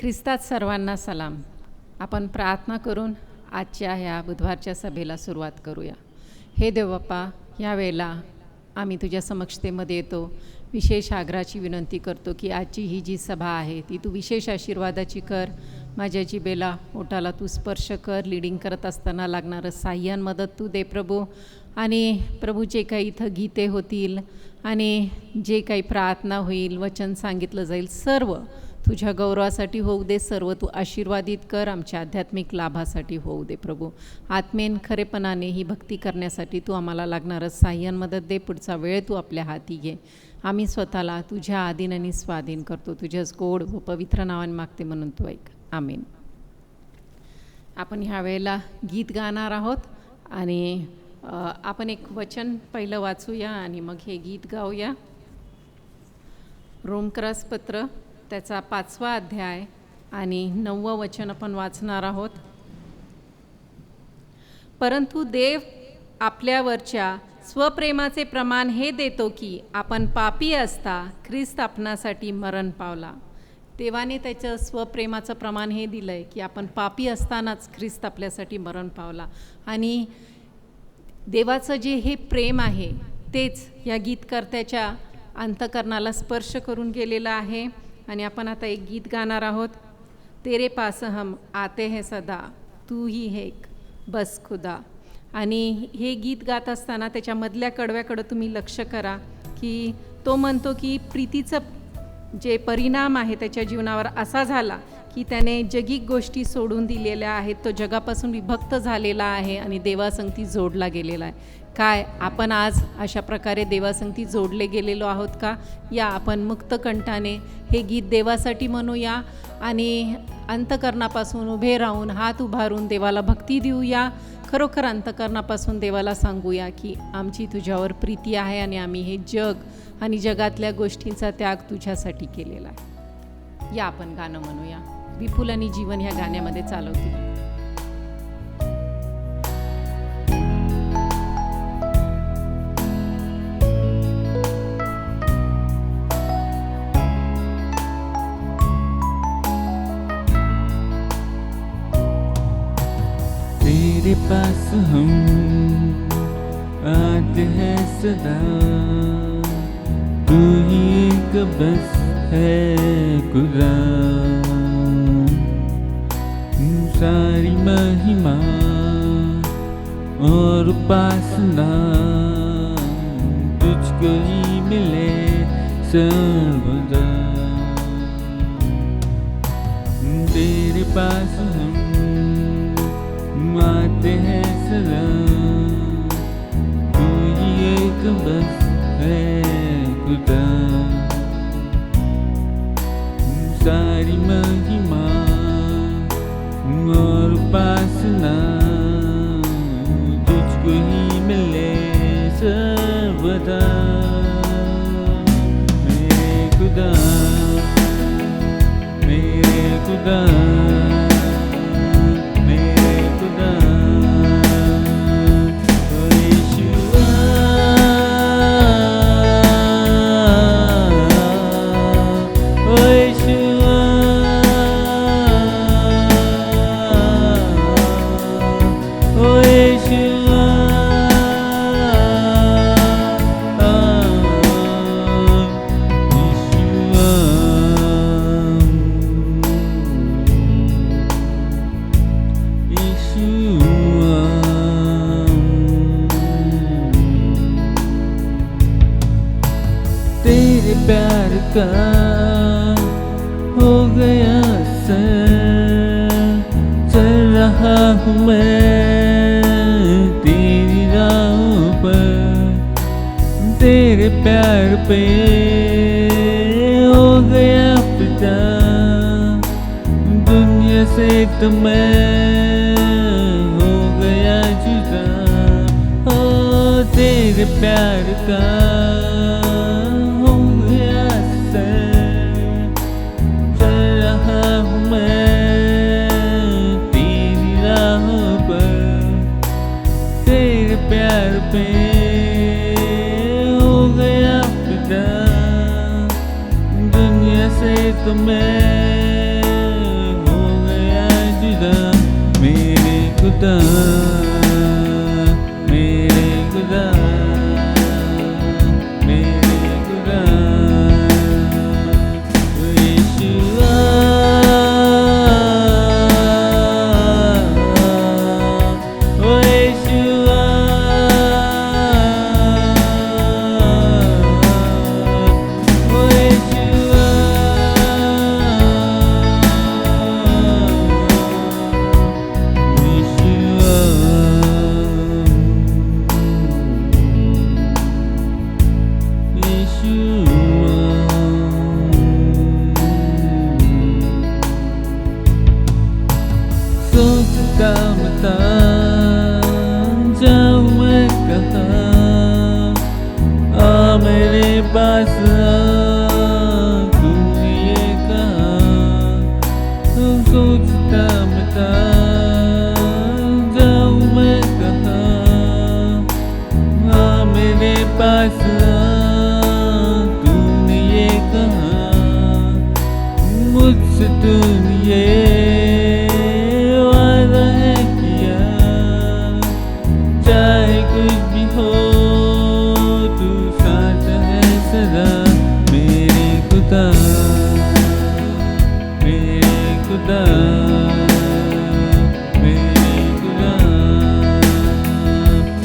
ख्रिस्तात सर्वांना सलाम. आपण प्रार्थना करून आजच्या ह्या बुधवारच्या सभेला सुरुवात करूया. हे देवबाप्पा, ह्या वेळेला आम्ही तुझ्या समक्षतेमध्ये येतो. विशेष आग्रहाची विनंती करतो की आजची ही जी सभा आहे ती तू विशेष आशीर्वादाची कर. माझ्या जिभेला ओठाला तू स्पर्श कर. लिडिंग करत असताना लागणारं साह्यान मदत तू दे प्रभू. आणि प्रभू, जे काही इथं गीते होतील आणि जे काही प्रार्थना होईल, वचन सांगितलं जाईल, सर्व तुझ्या गौरवासाठी होऊ दे. सर्व तू आशीर्वादित कर, आमच्या आध्यात्मिक लाभासाठी होऊ दे प्रभू. आत्मेन खरेपणाने ही भक्ती करण्यासाठी तू आम्हाला लागणारं साह्यान मदत दे. पुढचा वेळ तू आपल्या हाती घे. आम्ही स्वतःला तुझ्या आधीन आणि स्वाधीन करतो. तुझ्याच गोड व पवित्र नावाने मागते म्हणून तू ऐक. आमीन. आपण ह्या वेळेला गीत गाणार आहोत आणि आपण एक वचन पहिलं वाचूया आणि मग हे गीत गाऊया. रोमक्रस पत्र त्याचा 5वा अध्याय आणि 9वं वचन आपण वाचणार आहोत. परंतु देव आपल्यावरच्या स्वप्रेमाचे प्रमाण हे देतो की आपण पापी असता ख्रिस्त आपणासाठी मरण पावला. देवाने त्याचं स्वप्रेमाचं प्रमाण हे दिलं आहे की आपण पापी असतानाच ख्रिस्त आपल्यासाठी मरण पावला. आणि देवाचं जे हे प्रेम आहे तेच या गीतकर्त्याच्या अंतकरणाला स्पर्श करून गेलेलं आहे. आणि आपण आता एक गीत गाणार आहोत. तेरे पास हम आते हैं सदा, तू ही है बस खुदा. आणि हे गीत गात असताना त्याच्यामधल्या कडव्याकडं तुम्ही लक्ष करा की तो म्हणतो की प्रीतीचं जे परिणाम आहे त्याच्या जीवनावर असा झाला की त्याने जगिक गोष्टी सोडून दिलेल्या आहेत. तो जगापासून विभक्त झालेला आहे आणि देवासंगती जोडला गेलेला आहे. काय आपण आज अशा प्रकारे देवासंगती जोडले गेलेलो आहोत का? या आपण मुक्तकंठाने हे गीत देवासाठी म्हणूया आणि अंतकरणापासून उभे राहून हात उभारून देवाला भक्ती देऊया. खरोखर अंतकरणापासून देवाला सांगूया की आमची तुझ्यावर प्रीती आहे आणि आम्ही हे जग आणि जगातल्या गोष्टींचा त्याग तुझ्यासाठी केलेला आहे. या आपण गाणं म्हणूया. विपुल आणि जीवन ह्या गाण्यामध्ये चालवतील. तेरे पास हम आते हैं सदा, तू ही एक बस है खुदा. सारी महिमा और उपासना तुझको ही मिले सर्वदा. तेरे पास हम आते हैं सदा, तू ही एक बस है खुदा. सारी महिमा और उपासना तुझको ही मिले सर्वदा. मेरे खुदा, मेरे खुदा, तेरे प्यार का हो गया असर. चल रहा हूँ मैं तेरी राहों पर, तेरे प्यार पे हो गया फिदा. दुनिया से तो मैं हो गया जुदा. ओ तेरे प्यार का प्यार पे हो गया फिदा. दुनिया से तो मैं मता जाऊं मैं कहाँ, आ मेरे पास तूने ये कहा, तू सोचता मता जाऊं मैं कहाँ, आ मेरे पास तूने ये कहा, मुझसे तूने ये वादा है किया, चाहे कुछ भी हो तू साथ है सदा। मेरे खुदा, मेरे खुदा, मेरे खुदा,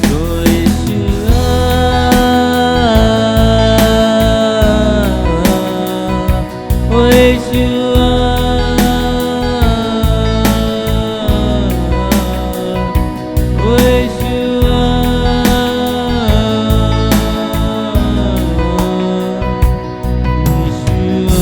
तो यीशुआ, ओ यीशुआ, ओ यीशुआ, यीशुआ।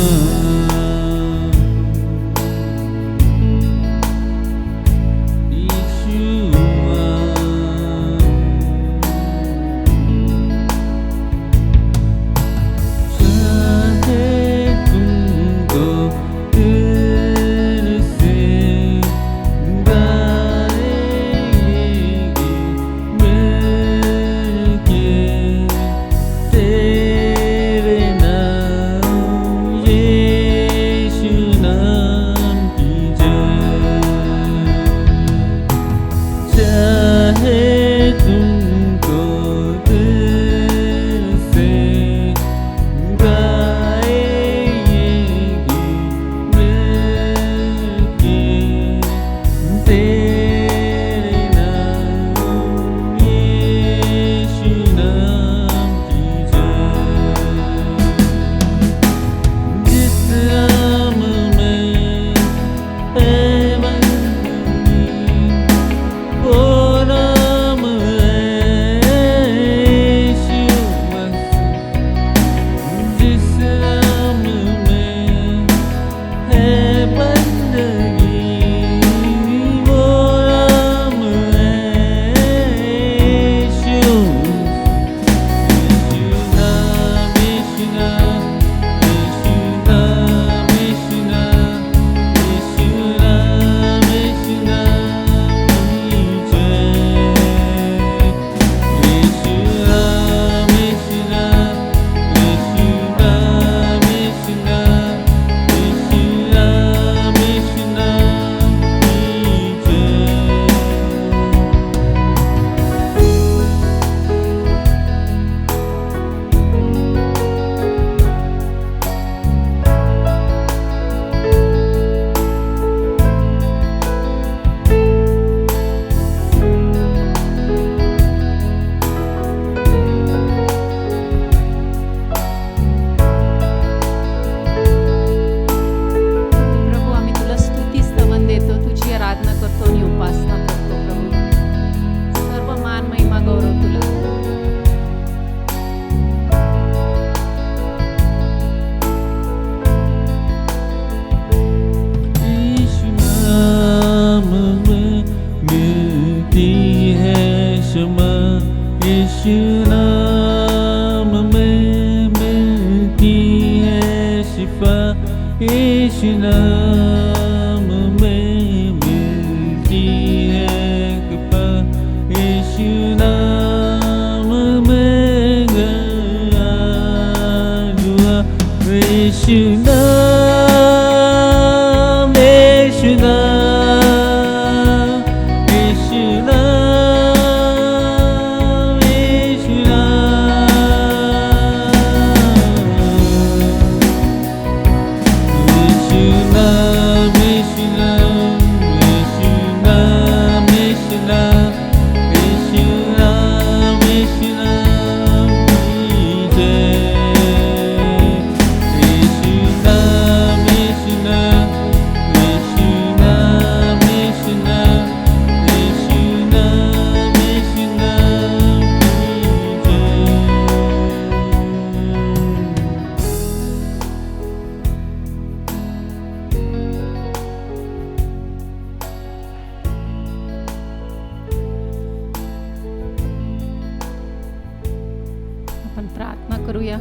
करूया.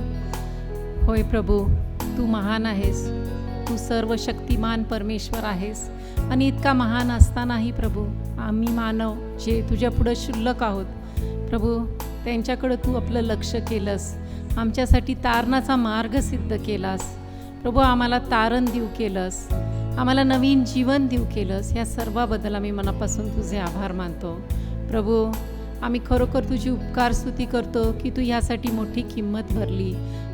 होय प्रभू, तू महान आहेस, तू सर्व शक्तिमान परमेश्वर आहेस. आणि इतका महान असतानाही प्रभू, आम्ही मानव जे तुझ्या पुढं शुल्लक आहोत प्रभू, त्यांच्याकडं तू आपलं लक्ष केलंस, आमच्यासाठी तारणाचा मार्ग सिद्ध केलास प्रभू, आम्हाला तारण देऊ केलंस, आम्हाला नवीन जीवन देऊ केलंस. या सर्वाबद्दल आम्ही मनापासून तुझे आभार मानतो प्रभू. आम्ही खरोखर तुझी उपकार स्तुती करतो की तू ह्यासाठी मोठी किंमत भरली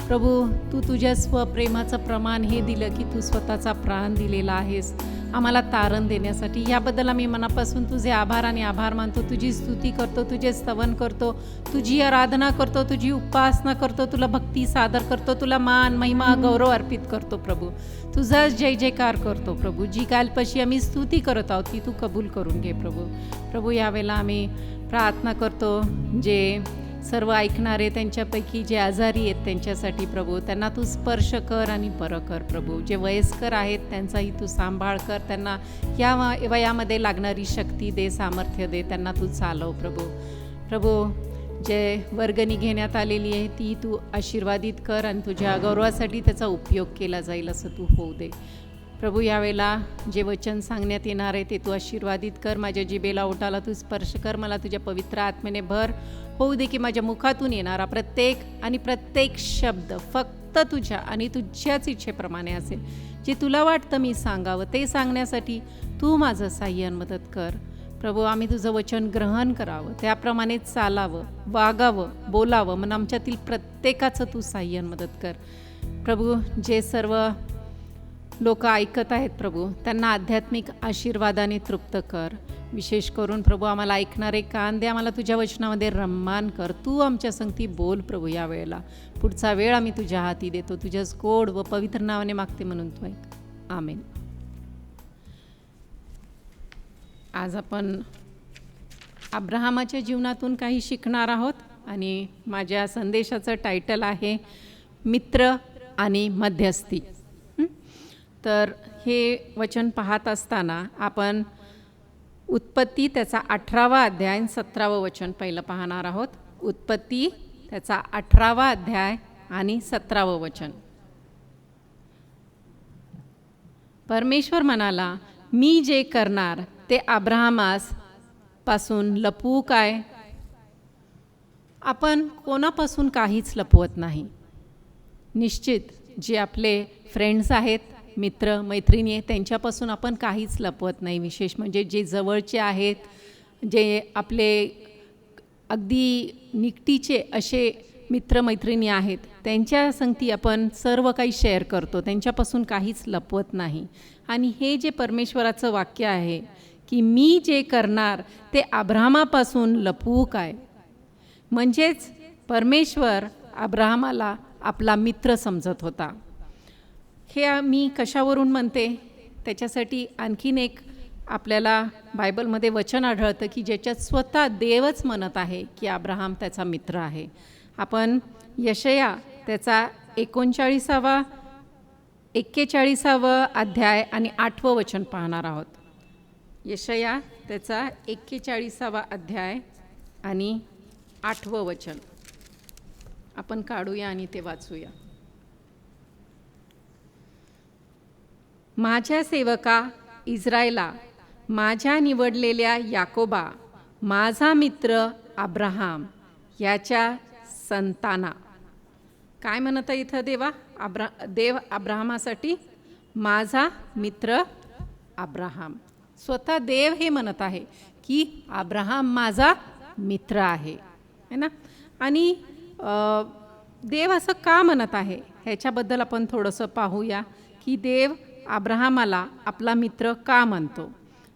प्रभू. तू तुझ्या स्वप्रेमाचं प्रमाण हे दिलं की तू स्वतःचा प्राण दिलेला आहेस आम्हाला तारण देण्यासाठी. याबद्दल आम्ही मनापासून तुझे आभार आणि आभार मानतो. तुझी स्तुती करतो, तुझे स्तवन करतो, तुझी आराधना करतो, तुझी उपासना करतो, तुला भक्ती सादर करतो, तुला मान महिमा गौरव अर्पित करतो प्रभू. तुझा जय जयकार करतो प्रभू. जी कालपाशी आम्ही स्तुती करत आहोत ती तू कबूल करून घे प्रभू. प्रभू यावेळेला आम्ही प्रार्थना करतो जे सर्व ऐकणारे त्यांच्यापैकी जे आजारी आहेत त्यांच्यासाठी प्रभू, त्यांना तू स्पर्श कर आणि बरं कर प्रभू. जे वयस्कर आहेत त्यांचाही तू सांभाळ कर, त्यांना या वयामध्ये लागणारी शक्ती दे, सामर्थ्य दे, त्यांना तू चालव प्रभू. प्रभू जे वर्गणी घेण्यात आलेली आहे ती तू आशीर्वादित कर आणि तुझ्या गौरवासाठी त्याचा उपयोग केला जाईल असं तू होऊ दे प्रभू. यावेळेला जे वचन सांगण्यात येणार आहे ते तू आशीर्वादित कर. माझ्या जिभेला ओठाला तू स्पर्श कर, मला तुझ्या पवित्र आत्म्याने भर. होऊ दे की माझ्या मुखातून येणारा प्रत्येक शब्द फक्त तुझ्या आणि तुझ्याच इच्छेप्रमाणे असेल. जे तुला वाटतं मी सांगावं ते सांगण्यासाठी तू माझं साह्य मदत कर प्रभू. आम्ही तुझं वचन ग्रहण करावं, त्याप्रमाणे चालावं, वागावं, बोलावं. म्हणून आमच्यातील प्रत्येकाचं तू साह्य मदत कर प्रभू. जे सर्व लोक ऐकत आहेत प्रभू त्यांना आध्यात्मिक आशीर्वादाने तृप्त कर. विशेष करून प्रभू आम्हाला ऐकणारे कान दे, आम्हाला तुझ्या वचनामध्ये रम्मान कर. तू आमच्या संगती बोल प्रभू. या वेळेला पुढचा वेळ आम्ही तुझ्या हाती देतो, तुझ्याच गोड व पवित्र नावाने मागते म्हणून तू ऐक. आमेन. आज आपण अब्राहमाच्या जीवनातून काही शिकणार आहोत आणि माझ्या संदेशाचं टायटल आहे मित्र आणि मध्यस्थी. तर हे वचन पाहत असताना आपण उत्पत्ती त्याचा 18वा अध्याय 17वं वचन पहिलं पाहणार आहोत. उत्पत्ती त्याचा 18वा अध्याय आणि 17वं वचन. परमेश्वर म्हणाला, मी जे करणार ते अब्राहमास पासून लपवू काय? आपण कोणापासून काहीच लपवत नाही. निश्चित जे आपले फ्रेंड्स आहेत, मित्र मैत्रिणी आहेत, त्यांच्यापासून आपण काहीच लपवत नाही. विशेष म्हणजे जे जवळचे आहेत, जे आपले अगदी निकटीचे असे मित्रमैत्रिणी आहेत, त्यांच्या संगती आपण सर्व काही शेअर करतो, त्यांच्यापासून काहीच लपवत नाही. आणि हे जे परमेश्वराचं वाक्य आहे की मी जे करणार ते अब्राहमापासून लपवू काय, म्हणजेच परमेश्वर अब्राहमाला आपला मित्र समजत होता. हे मी कशावरून म्हणते त्याच्यासाठी आणखीन एक आपल्याला बायबलमध्ये वचन आढळतं की ज्याच्यात स्वतः देवच म्हणत आहे की अब्राहम त्याचा मित्र आहे. आपण यशया त्याचा 41 अध्याय आणि 8वं वचन पाहणार आहोत. यशया त्याचा 41 अध्याय आणि 8वं वचन आपण काढूया आणि ते वाचूया. माझ्या सेवका इस्रायला, माझ्या निवडलेल्या याकोबा, माझा मित्र अब्राहम याच्या संताना. काय म्हणत आहे इथं देव अब्राहमासाठी? माझा मित्र अब्राहम. स्वतः देव हे म्हणत आहे की अब्राहम माझा मित्र आहे ना. आणि देव असं का म्हणत आहे ह्याच्याबद्दल आपण थोडंसं पाहूया की देव अब्राहमाला आपला मित्र का म्हणतो.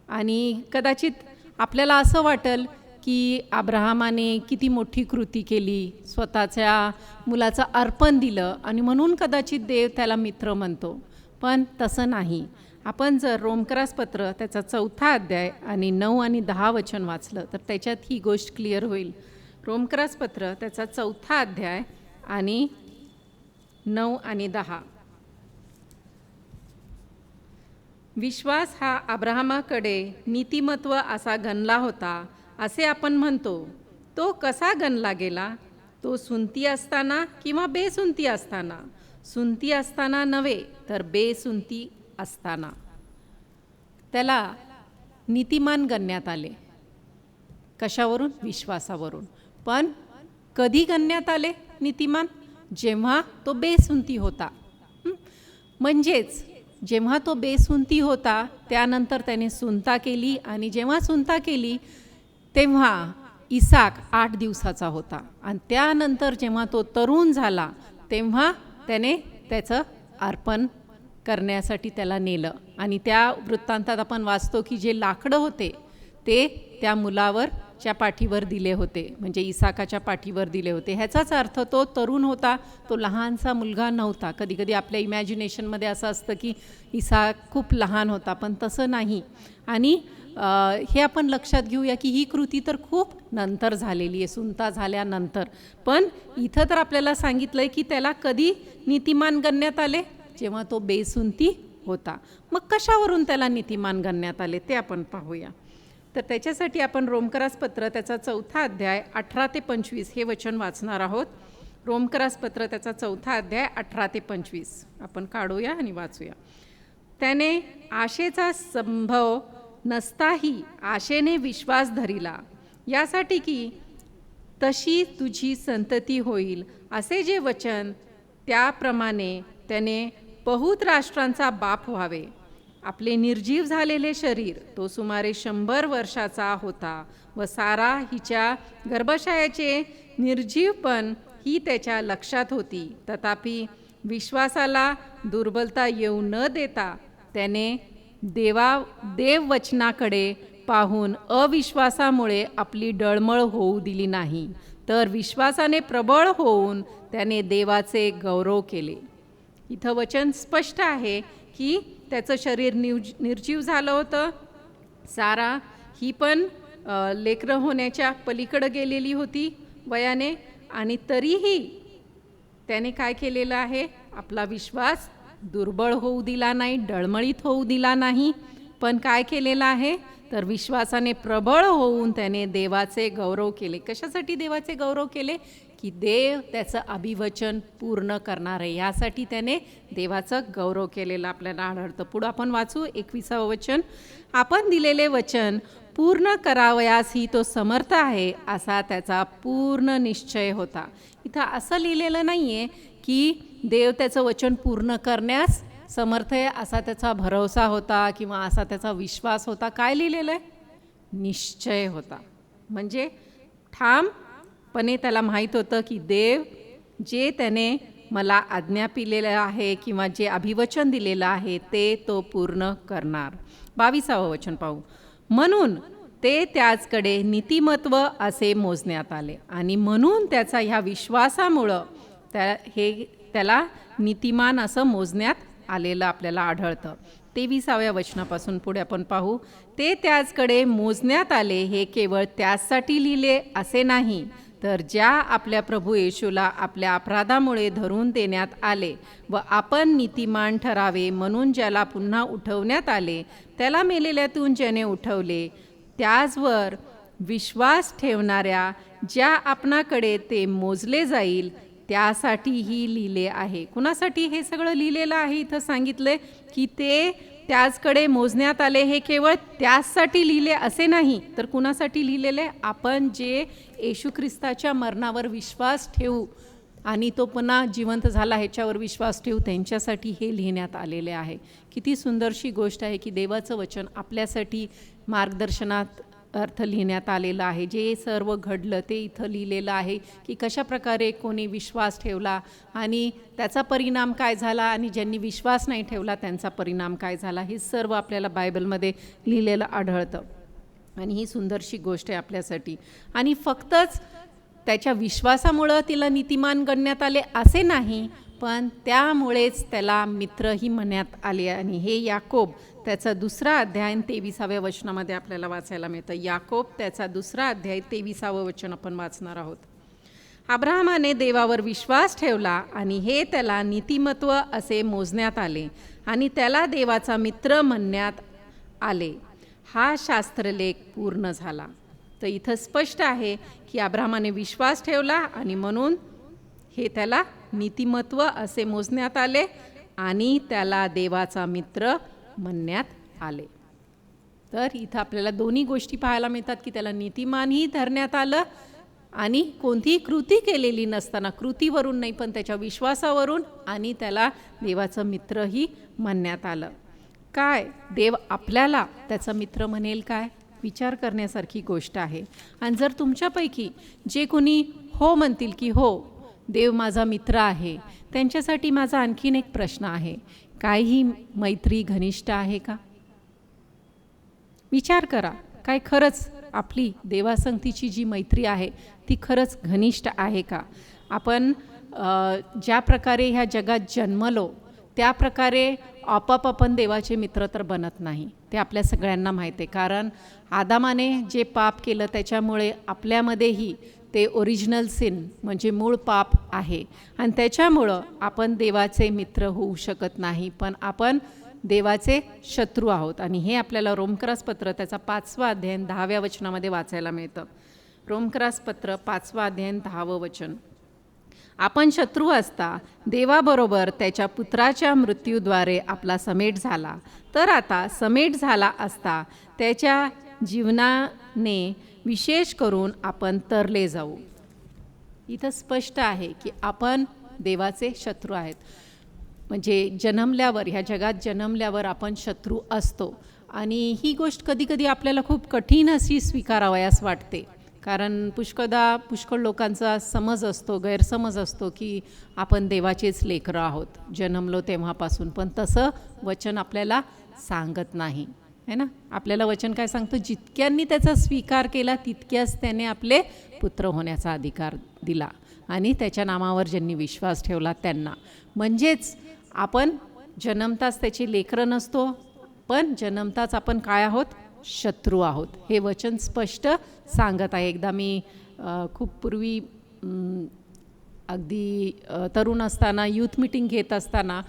आणि कदाचित आपल्याला असं वाटेल की अब्राहमाने किती मोठी कृती केली, स्वतःच्या मुलाचं अर्पण दिलं आणि म्हणून कदाचित देव त्याला मित्र म्हणतो. पण तसं नाही. आपण जर रोमकरास पत्र त्याचा 4था अध्याय आणि 9 आणि 10 वचन वाचलं तर त्याच्यात ही गोष्ट क्लिअर होईल. रोमकरास पत्र त्याचा 4था अध्याय आणि 9 आणि 10. विश्वास हा अब्राहमाकडे नीतिमत्व असा गणला होता असे आपण म्हणतो. तो कसा गणला गेला? तो सुंती असताना किंवा बेसुंती असताना, सुंती असताना नव्हे तर बेसुंती असताना त्याला नीतिमान गणण्यात आले. कशावरून? विश्वासावरून. पण कधी गणण्यात आले नीतिमान? जेव्हा तो बेसुंती होता. म्हणजेच जेव्हा तो बेसुंती होता त्यानंतर त्याने सुंता केली, आणि जेव्हा सुंता केली तेव्हा इसाक 8 दिवसाचा होता, आणि त्यानंतर जेव्हा तो तरुण झाला तेव्हा त्याने त्याचं अर्पण करण्यासाठी त्याला नेलं. आणि त्या वृत्तांतात आपण वाचतो की जे लाकडं होते ते त्या मुलावरच्या पाठीवर दिले होते, म्हणजे इसाकाच्या पाठीवर दिले होते. ह्याचाच अर्थ तो तरुण होता, तो लहानसा मुलगा नव्हता. कधी कधी आपल्या इमॅजिनेशनमध्ये असं असतं की इसाक खूप लहान होता, पण तसं नाही. आणि हे आपण लक्षात घेऊया की ही कृती तर खूप नंतर झालेली आहे, सुंता झाल्यानंतर. पण इथं तर आपल्याला सांगितलं आहे की त्याला कधी नीतिमान गणण्यात आले? जेव्हा तो बेसुंती होता. मग कशावरून त्याला नीतिमान गणण्यात आले ते आपण पाहूया. तर त्याच्यासाठी आपण रोमकरास पत्र त्याचा 4 अध्याय 18 ते 25 हे वचन वाचणार आहोत. रोमकरास पत्र त्याचा 4 अध्याय 18 ते 25 आपण काढूया आणि वाचूया. त्याने आशेचा संभव नसताही आशेने विश्वास धरिला, यासाठी की तशी तुझी संतती होईल, असे जे वचन त्याप्रमाणे त्याने बहुत राष्ट्रांचा बाप व्हावे. आपले निर्जीव झालेले शरीर, तो सुमारे 100 वर्षाचा होता, व सारा हिच्या गर्भाशयाचे निर्जीवपण ही त्याच्या लक्षात होती. तथापि विश्वासाला दुर्बलता येऊ न देता त्याने देववचनाकडे पाहून अविश्वासामुळे आपली डळमळ होऊ दिली नाही, तर विश्वासाने प्रबळ होऊन त्याने देवाचे गौरव केले. इथं वचन स्पष्ट आहे की त्याचं शरीर निर्जीव झालं होतं. सारा ही पण लेकरं होण्याच्या पलीकडं गेलेली होती वयाने, आणि तरीही त्याने काय केलेलं आहे? आपला विश्वास दुर्बळ होऊ दिला नाही, डळमळीत होऊ दिला नाही, पण काय केलेलं आहे? तर विश्वासाने प्रबळ होऊन त्याने देवाचे गौरव केले. कशासाठी देवाचे गौरव केले? की देव त्याचं अभिवचन पूर्ण करणार आहे, यासाठी त्याने देवाचं गौरव केलेलं आपल्याला आढळतं. पुढं आपण वाचू 21 वचन. आपण दिलेले वचन पूर्ण करावयासही तो समर्थ आहे, असा त्याचा पूर्ण निश्चय होता. इथं असं लिहिलेलं नाही आहे की देव त्याचं वचन पूर्ण करण्यास समर्थ आहे असा त्याचा भरोसा होता किंवा असा त्याचा विश्वास होता. काय लिहिलेलं आहे? निश्चय होता. म्हणजे ठामपणे त्याला माहीत होतं की देव जे त्याने मला आज्ञा पिलेलं आहे किंवा जे अभिवचन दिलेलं आहे ते तो पूर्ण करणार. 22 वचन पाहू. म्हणून ते त्याचकडे नीतिमत्व असे मोजण्यात आले, आणि म्हणून त्याचा ह्या विश्वासामुळं त्याला नीतिमान असं मोजण्यात आलेलं आपल्याला आढळतं. 23 वचनापासून पुढे आपण पाहू. ते त्याचकडे मोजण्यात आले हे केवळ त्याचसाठी लिहिले असे नाही, तर ज्या आपल्या प्रभू येशूला आपल्या अपराधामुळे धरून देण्यात आले व आपण नीतिमान ठरावे म्हणून ज्याला पुन्हा उठवण्यात आले, त्याला मेलेल्यातून ज्याने उठवले, त्याचवर विश्वास ठेवणाऱ्या ज्या आपणाकडे ते मोजले जाईल त्यासाठीही लिहिले आहे. कुणासाठी हे सगळं लिहिलेलं आहे? इथं सांगितलंय की ते त्याचकडे मोजण्यात आले हे केवळ त्याचसाठी लिहिले असे नाही, तर कुणासाठी लिहिलेले? आपण जे येशू ख्रिस्ताच्या मरणावर विश्वास ठेवू आणि तो पुन्हा जिवंत झाला ह्याच्यावर विश्वास ठेवू, त्यांच्यासाठी हे लिहिण्यात आलेले आहे. किती सुंदरशी गोष्ट आहे की देवाचं वचन आपल्यासाठी मार्गदर्शनात अर्थ लिहिण्यात आलेला आहे. जे सर्व घडलं ते इथं लिहिलेलं आहे की कशा प्रकारे कोणी विश्वास ठेवला आणि त्याचा परिणाम काय झाला, आणि ज्यांनी विश्वास नाही ठेवला त्यांचा परिणाम काय झाला, हे सर्व आपल्याला बायबलमध्ये लिहिलेलं आढळतं. आणि ही सुंदरशी गोष्ट आहे आपल्यासाठी. आणि फक्तच त्याच्या विश्वासामुळं तिला नीतिमान गणण्यात आले असे नाही, पण त्यामुळेच त्याला मित्रही म्हणण्यात आले. आणि हे याकोब त्याचा 2 अध्याय 23 वचनामध्ये आपल्याला वाचायला मिळतं. याकोब त्याचा 2 अध्याय 23 वचन आपण वाचणार आहोत. अब्राहमाने देवावर विश्वास ठेवला आणि हे त्याला नीतिमत्व असे मोजण्यात आले आणि त्याला देवाचा मित्र म्हणण्यात आले. हा शास्त्रलेख पूर्ण झाला. तर इथं स्पष्ट आहे की अब्रामाने विश्वास ठेवला आणि म्हणून हे त्याला नीतिमत्व असे मोजण्यात आले आणि त्याला देवाचा मित्र म्हणण्यात आले. तर इथं आपल्याला दोन्ही गोष्टी पाहायला मिळतात की त्याला नीतिमानही धरण्यात आलं आणि कोणतीही कृती केलेली नसताना, कृतीवरून नाही पण त्याच्या विश्वासावरून, आणि त्याला देवाचं मित्रही म्हणण्यात आलं. काय देव आपल्याला त्याचा मित्र म्हणेल काय? विचार करण्यासारखी गोष्ट आहे. आणि जर तुमच्यापैकी जे कोणी हो म्हणतील की हो देव माझा मित्र आहे, त्यांच्यासाठी माझा आणखीन एक प्रश्न आहे, काय ही मैत्री घनिष्ठ आहे का? विचार करा, काय खरंच आपली देवासंगतीची जी मैत्री आहे ती खरंच घनिष्ठ आहे का? आपण ज्या प्रकारे ह्या जगात जन्मलो त्या प्रकारे आपोआप आपण देवाचे मित्र तर बनत नाही, ते आपल्या सगळ्यांना माहिती आहे. कारण आदामाने जे पाप केलं त्याच्यामुळे आपल्यामध्येही ते ओरिजिनल सिन म्हणजे मूळ पाप आहे आणि त्याच्यामुळं आपण देवाचे मित्र होऊ शकत नाही, पण आपण देवाचे शत्रू आहोत. आणि हे आपल्याला रोमकरासपत्र त्याचा 5वा अध्याय 10व्या वचनामध्ये वाचायला मिळतं. रोमकरासपत्र 5वा अध्याय 10वं वचन. आपण शत्रू असता देवाबरोबर त्याच्या पुत्राच्या मृत्यूद्वारे आपला समेट झाला, तर आता समेट झाला असता त्याच्या जीवनाने विशेष करून आपण तरले जाऊ. इथं स्पष्ट आहे की आपण देवाचे शत्रू आहेत. म्हणजे जन्मल्यावर, ह्या जगात जन्मल्यावर आपण शत्रू असतो आणि ही गोष्ट कधीकधी आपल्याला खूप कठीण अशी स्वीकारावयास वाटते. कारण पुष्कळ लोकांचा समज असतो, गैरसमज असतो की आपण देवाचेच लेकरं आहोत जन्मलो तेव्हापासून. पण तसं वचन आपल्याला सांगत नाही, है ना. आपल्याला वचन काय सांगतं? जितक्यांनी त्याचा स्वीकार केला तितक्याच त्याने आपले पुत्र होण्याचा अधिकार दिला आणि त्याच्या नामावर ज्यांनी विश्वास ठेवला त्यांना. म्हणजेच आपण जन्मताच त्याची लेकरं नसतो, पण जन्मताच आपण काय आहोत? शत्रू आहोत. हे वचन स्पष्ट सांगत आहे. एकदा मी खूप पूर्वी अगदी तरुण असताना यूथ मीटिंग घेत असताना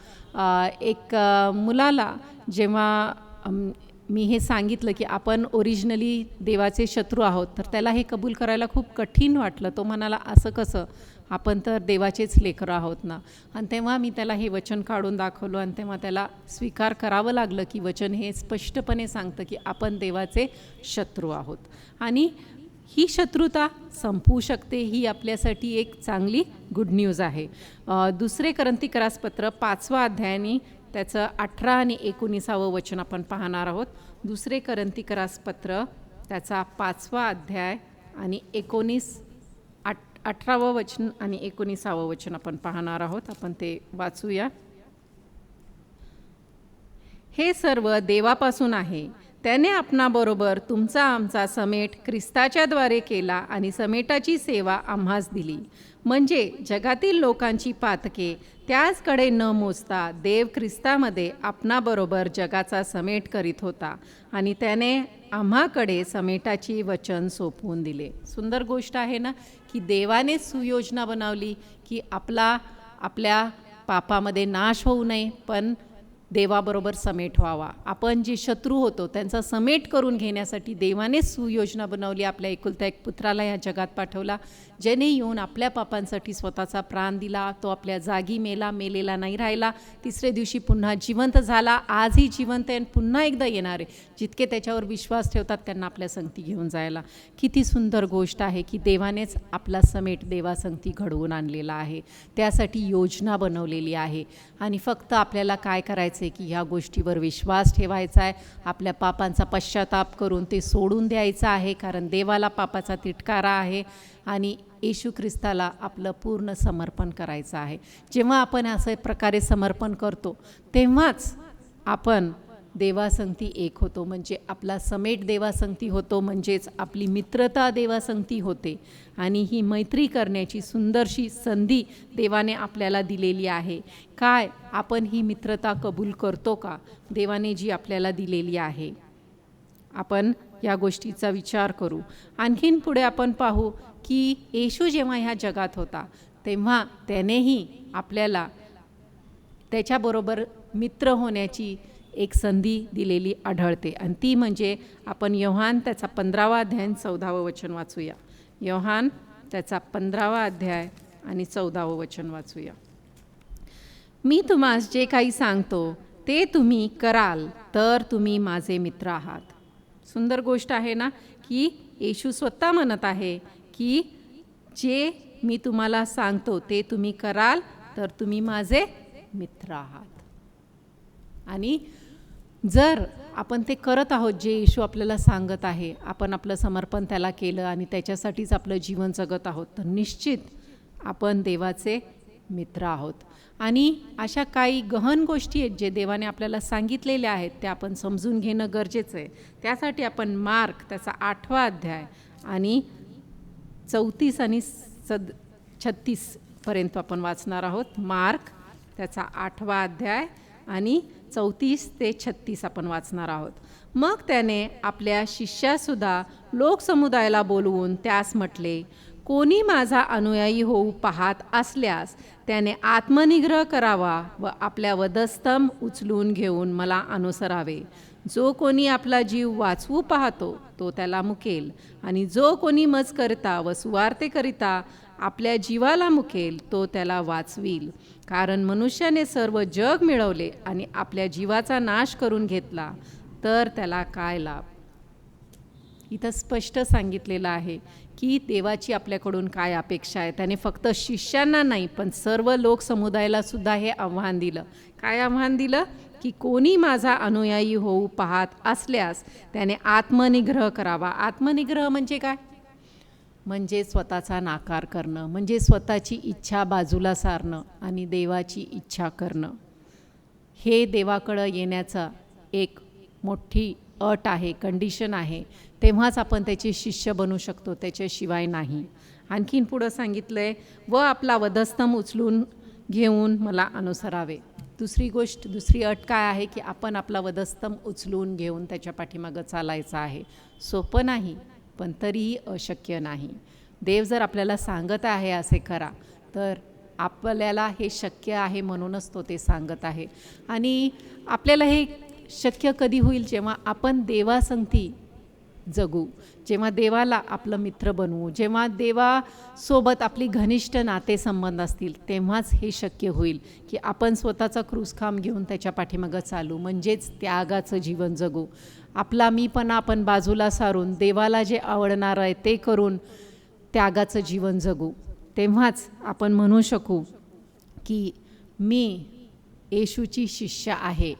एक मुलाला जेव्हा मी हे सांगितलं की आपण ओरिजिनली देवाचे शत्रू आहोत, तर त्याला हे कबूल करायला खूप कठीण वाटलं. तो म्हणाला, असं कसं? आपण तर देवाचेच लेकरं आहोत ना. आणि तेव्हा मी त्याला हे वचन काढून दाखवलं आणि तेव्हा त्याला स्वीकार करावं लागलं की वचन हे स्पष्टपणे सांगतं की आपण देवाचे शत्रू आहोत आणि ही शत्रुता संपू शकते. ही आपल्यासाठी एक चांगली गुड न्यूज आहे. 2 कोरिंथीकरासपत्र 5वा अध्यायाने त्याचं 18 आणि 19वं वचन आपण पाहणार आहोत. 2 कोरिंथीकरासपत्र त्याचा 5वा अध्याय आणि 18वं वचन आणि 19वं वचन आपण पाहणार आहोत. आपण ते वाचूया. हे सर्व देवापासून आहे. त्याने आपणाबरोबर तुमचा आमचा समेट ख्रिस्ताच्याद्वारे केला आणि समेटाची सेवा आम्हास दिली. म्हणजे जगातील लोकांची पातके त्याचकडे न मोजता देव ख्रिस्तामध्ये आपणाबरोबर जगाचा समेट करीत होता आणि त्याने आम्हाकडे समेटाची वचन सोपवून दिले. सुंदर गोष्ट आहे ना की देवाने सुयोजना बनवली की आपल्या पापामध्ये नाश होऊ नये, पण देवाबरोबर समेट व्हावा. आपण जे शत्रू होतो त्यांचा समेट करून घेण्यासाठी देवाने सुयोजना बनवली. आपल्या एकुलत्या एक पुत्राला या जगात पाठवला, ज्याने येऊन आपल्या पापांसाठी स्वतःचा प्राण दिला. तो आपल्या जागी मेलेला नाही राहिला. 3ऱ्या दिवशी पुन्हा जिवंत झाला. आजही जिवंत आहे, पुन्हा एकदा येणार आहे. जितके त्याच्यावर विश्वास ठेवतात त्यांना आपल्या संगती घेऊन जायला. किती सुंदर गोष्ट आहे की देवानेच आपला समेट देवासंगती घडवून आणलेला आहे. त्यासाठी योजना बनवलेली आहे आणि फक्त आपल्याला काय करायचं की ह्या गोष्टीवर विश्वास ठेवायचा आहे. आपल्या पापांचा पश्चाताप करून ते सोडून द्यायचं आहे. कारण देवाला पापाचा तिटकारा आहे आणि येशू ख्रिस्ताला आपलं पूर्ण समर्पण करायचं आहे. जेव्हा आपण अशा प्रकारे समर्पण करतो तेव्हाच आपण देवासंगती एक होतो. म्हणजे आपला समेट देवासंगती होतो, म्हणजेच आपली मित्रता देवासंगती होते आणि ही मैत्री करण्याची सुंदरशी संधी देवाने आपल्याला दिलेली आहे. काय आपण ही मित्रता कबूल करतो का देवाने जी आपल्याला दिलेली आहे? आपण या गोष्टीचा विचार करू. आणखीन पुढे आपण पाहू की येशू जेव्हा ह्या जगात होता तेव्हा त्यानेही आपल्याला त्याच्याबरोबर मित्र होण्याची एक संधी दिलेली आढळते आणि ती म्हणजे आपण योहान त्याचा 15वा अध्याय 14वं वचन वाचूया. योहान त्याचा 15वा अध्याय आणि 14वं वचन वाचूया. मी तुम्हास जे काही सांगतो ते तुम्ही कराल तर तुम्ही माझे मित्र आहात. सुंदर गोष्ट आहे ना, की येशू स्वतः म्हणत आहे की जे मी तुम्हाला सांगतो ते तुम्ही कराल तर तुम्ही माझे मित्र आहात. आणि जर आपण ते करत आहोत जे येशू आपल्याला सांगत आहे, आपण आपलं समर्पण त्याला केलं आणि त्याच्यासाठीच आपलं जीवन जगत आहोत, तर निश्चित आपण देवाचे मित्र आहोत. आणि अशा काही गहन गोष्टी आहेत जे देवाने आपल्याला सांगितलेल्या आहेत, त्या आपण समजून घेणं गरजेचं आहे. त्यासाठी आपण मार्क त्याचा 8वा अध्याय आणि 34 आणि 36 पर्यंत आपण वाचणार आहोत. मार्क त्याचा 8वा अध्याय आणि 34 ते 36 आपण वाचणार आहोत. मग त्याने आपल्या शिष्यासुद्धा लोकसमुदायाला बोलवून त्यास म्हटले, कोणी माझा अनुयायी होऊ पाहत असल्यास त्याने आत्मनिग्रह करावा व आपल्या वधस्तंभ उचलून घेऊन मला अनुसरावे. जो कोणी आपला जीव वाचवू पाहतो तो त्याला मुकेल, आणि जो कोणी मज करिता व सुवार्तेकरिता आपल्या जीवाला मुकेल तो त्याला वाचवील. कारण मनुष्याने सर्व जग मिळवले आणि आपल्या जीवाचा नाश करून घेतला तर त्याला काय लाभ. इथं स्पष्ट सांगितलेलं आहे की देवाची आपल्याकडून काय अपेक्षा आहे. त्याने फक्त शिष्यांना नाही पण सर्व लोक समुदायाला सुद्धा हे आव्हान दिलं. काय आव्हान दिलं? की कोणी माझा अनुयायी होऊ पाहत असल्यास त्याने आत्मनिग्रह करावा. आत्मनिग्रह म्हणजे काय? म्हणजे स्वतःचा नाकार करणं, म्हणजे स्वतःची इच्छा बाजूला सारणं आणि देवाची इच्छा करणं. हे देवाकडं येण्याचा एक मोठी अट आहे, कंडिशन आहे. तेव्हाच आपण त्याचे शिष्य बनू शकतो, त्याच्याशिवाय नाही. आणखीन पुढं सांगितलं आहे, व आपला वधस्तंभ उचलून घेऊन मला अनुसरावे. दुसरी अट काय आहे? की आपण आपला वधस्तंभ उचलून घेऊन त्याच्या पाठीमागं चालायचं आहे. सोपं नाही, पण तरीही अशक्य नाही. देव जर आपल्याला सांगत आहे असे करा, तर आपल्याला हे शक्य आहे म्हणूनच तो ते सांगत आहे. आणि आपल्याला हे शक्य कधी होईल? जेव्हा आपण देवासंगती जगू, जेव्हा देवाला आपलं मित्र बनवू, जेव्हा देवासोबत आपली घनिष्ठ नातेसंबंध असतील, तेव्हाच हे शक्य होईल की आपण स्वतःचा क्रूसखांब घेऊन त्याच्या पाठीमागं चालू, म्हणजेच त्यागाचं जीवन जगू. आपला मीपणा आपण बाजूला सारून देवाला जे आवडणार आहे ते करून त्यागाचं जीवन जगू. तेव्हाच आपण म्हणू शकू की मी येशूची शिष्य आहे.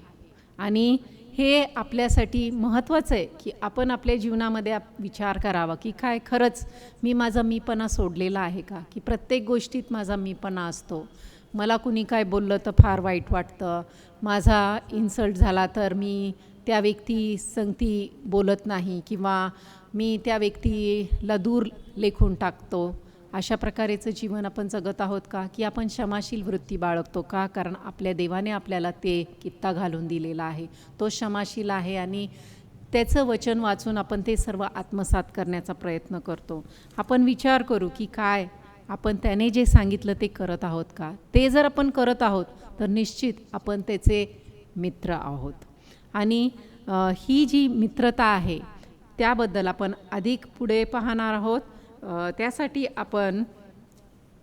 आणि हे आपल्यासाठी महत्त्वाचं आहे की आपण आपल्या जीवनामध्ये विचार करावा की काय खरंच मी माझा मीपणा सोडलेला आहे का? की प्रत्येक गोष्टीत माझा मीपणा असतो. मला कुणी काय बोललं तर फार वाईट वाटतं, माझा इन्सल्ट झाला तर मी त्या व्यक्ती संगती बोलत नाही किंवा मी त्या व्यक्तीला दूर लेखून टाकतो. अशा प्रकारेचं जीवन आपण जगत आहोत का? की आपण क्षमाशील वृत्ती बाळगतो का? कारण आपल्या देवाने आपल्याला ते कित्ता घालून दिलेला आहे. तो क्षमाशील आहे आणि त्याचं वचन वाचून आपण ते सर्व आत्मसात करण्याचा प्रयत्न करतो. आपण विचार करू की काय आपण त्याने जे सांगितलं ते करत आहोत का? ते जर आपण करत आहोत तर निश्चित आपण त्याचे मित्र आहोत. आणि ही जी मित्रता आहे त्याबद्दल आपण अधिक पुढे पाहणार आहोत. त्यासाठी आपण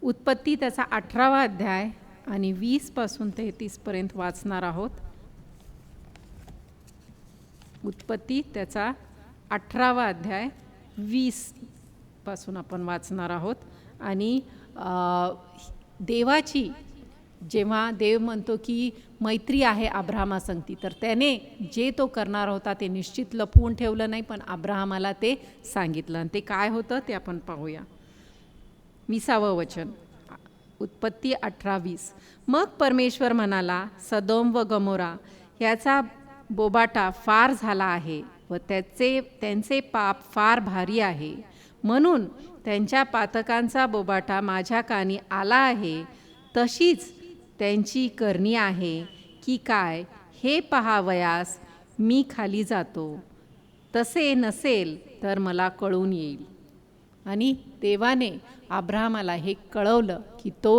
उत्पत्ती त्याचा 18वा अध्याय आणि 20 पासून 33 पर्यंत वाचणार आहोत. उत्पत्ती त्याचा 18वा अध्याय 20 पासून आपण वाचणार आहोत. आणि देवाची जेव्हा देव म्हणतो की मैत्री आहे अब्राहमासंगती, तर त्याने जे तो करणार होता ते निश्चित लपवून ठेवलं नाही, पण अब्राहमाला ते सांगितलं. आणि ते काय होतं ते आपण पाहूया. 20वं वचन, उत्पत्ती 18:20. मग परमेश्वर म्हणाला, सदोम व गमोरा ह्याचा बोबाटा फार झाला आहे व त्यांचे पाप फार भारी आहे, म्हणून त्यांच्या पातकांचा बोबाटा माझ्या कानी आला आहे. तशीच त्यांची करणी आहे की काय हे पाहावयास मी खाली जातो. तसे नसेल तर मला कळून येईल. आणि देवाने अब्राहमाला हे कळवलं की तो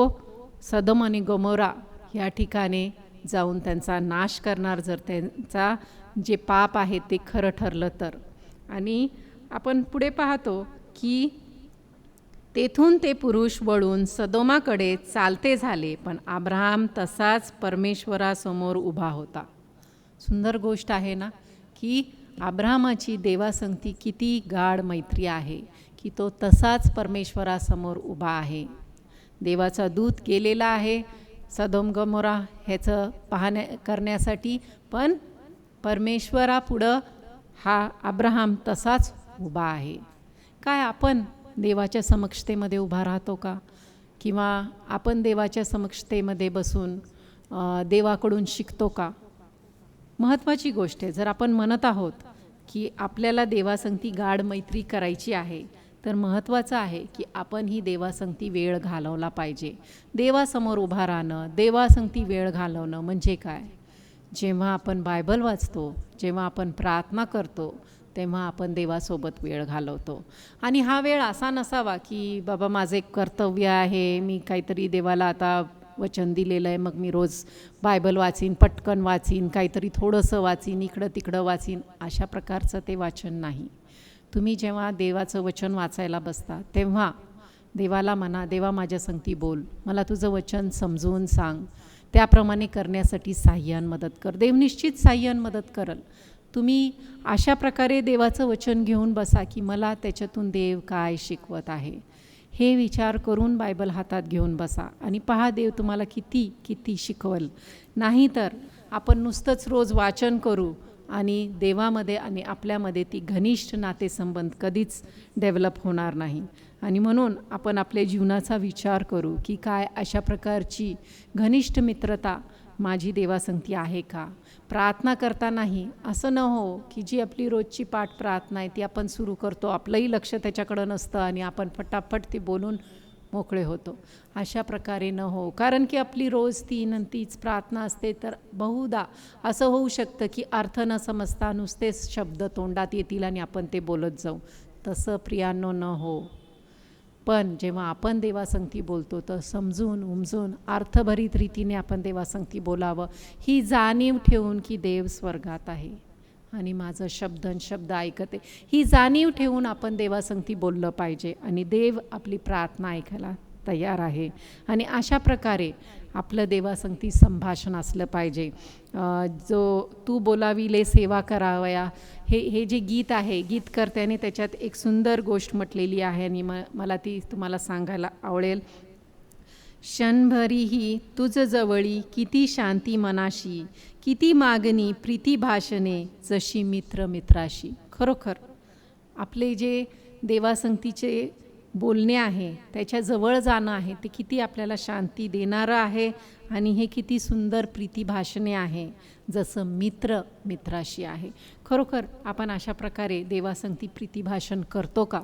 सदोम आणि गमोरा या ठिकाणी जाऊन त्यांचा नाश करणार, जर त्यांचा जे पाप आहे ते खरं ठरलं तर. आणि आपण पुढे पाहतो की तेथून ते पुरुष वळून सदोमाकडे चालते झाले, पण अब्राहम तसाच परमेश्वरासमोर उभा होता. सुंदर गोष्ट आहे ना, की अब्राहमाची देवासंगती किती गाढ मैत्री आहे, की तो तसाच परमेश्वरासमोर उभा आहे. देवाचा दूत गेलेला आहे सदोम गमोरा ह्याचं करण्यासाठी, पण परमेश्वरापुढं हा अब्राहम तसाच उभा आहे. काय आपण देवाच्या समक्षतेमध्ये उभा राहतो का? किंवा आपण देवाच्या समक्षतेमध्ये बसून देवाकडून शिकतो का? महत्त्वाची गोष्ट आहे. जर आपण म्हणत आहोत की आपल्याला देवासंगती गाढ मैत्री करायची आहे, तर महत्त्वाचं आहे की आपण ही देवासंगती वेळ घालवला पाहिजे. देवासमोर उभा राहणं, देवासंगती वेळ घालवणं म्हणजे काय? जेव्हा आपण बायबल वाचतो, जेव्हा आपण प्रार्थना करतो, तेव्हा आपण देवासोबत वेळ घालवतो. आणि हा वेळ असा नसावा की बाबा माझं एक कर्तव्य आहे, मी काहीतरी देवाला आता वचन दिलेलं आहे, मग मी रोज बायबल वाचीन, पटकन वाचीन, काहीतरी थोडंसं वाचीन, इकडं तिकडं वाचीन, अशा प्रकारचं ते वाचन नाही. तुम्ही जेव्हा देवाचं वचन वाचायला बसता तेव्हा देवाला म्हणा, देवा माझ्या संगती बोल, मला तुझं वचन समजवून सांग, त्याप्रमाणे करण्यासाठी साह्यान मदत कर. देव निश्चित साह्यान मदत करल. तुम्ही अशा प्रकारे देवाचं वचन घेऊन बसा की मला त्याच्यातून देव काय शिकवत आहे हे विचार करून बायबल हातात घेऊन बसा आणि पहा देव तुम्हाला किती किती शिकवल. नाहीतर आपण नुसतंच रोज वाचन करू आणि देवामध्ये आणि आपल्यामध्ये ती घनिष्ठ नातेसंबंध कधीच डेव्हलप होणार नाही. आणि म्हणून आपण आपल्या जीवनाचा विचार करू की काय अशा प्रकारची घनिष्ठ मित्रता माझी देवासंगती आहे का? प्रार्थना करतानाही असं न हो की जी आपली रोजची पाठ प्रार्थना आहे ती आपण सुरू करतो, आपलंही लक्ष त्याच्याकडं नसतं आणि आपण फटाफट ती बोलून मोकळे होतो. अशा प्रकारे न हो, कारण की आपली रोज तीच प्रार्थना असते. तर बहुधा असं होऊ शकतं की अर्थ न समजता नुसतेच शब्द तोंडात येतील आणि आपण ते बोलत जाऊ. तसं प्रियांनो न हो. पण जेव्हा आपण देवासंगती बोलतो तर समजून उमजून अर्थभरित रीतीने आपण देवासंगती बोलावं, ही जाणीव ठेवून की देव स्वर्गात आहे आणि माझं शब्द ऐकते, ही जाणीव ठेवून आपण देवासंगती बोललं पाहिजे आणि देव आपली प्रार्थना ऐकायला तयार आहे. आणि अशा प्रकारे आपलं देवासंगती संभाषण असलं पाहिजे. जो तू बोलाविले सेवा करावया हे जे गीत आहे, गीतकर्त्याने त्याच्यात एक सुंदर गोष्ट म्हटलेली आहे आणि मला ती तुम्हाला सांगायला आवडेल. क्षणभरीही तुझ जवळी किती शांती मनाशी, किती मागणी प्रीती भाषणे जशी मित्र मित्राशी. खरोखर आपले जे देवासंगतीचे बोलणे आहे, त्याच्या जवळ जाणं आहे, ते किती आपल्याला शांती देणारं आहे आणि हे किती सुंदर प्रीती भाषणे आहे जसं मित्र मित्राशी आहे. खरोखर आपण अशा प्रकारे देवासंगती प्रीती भाषण करतो का?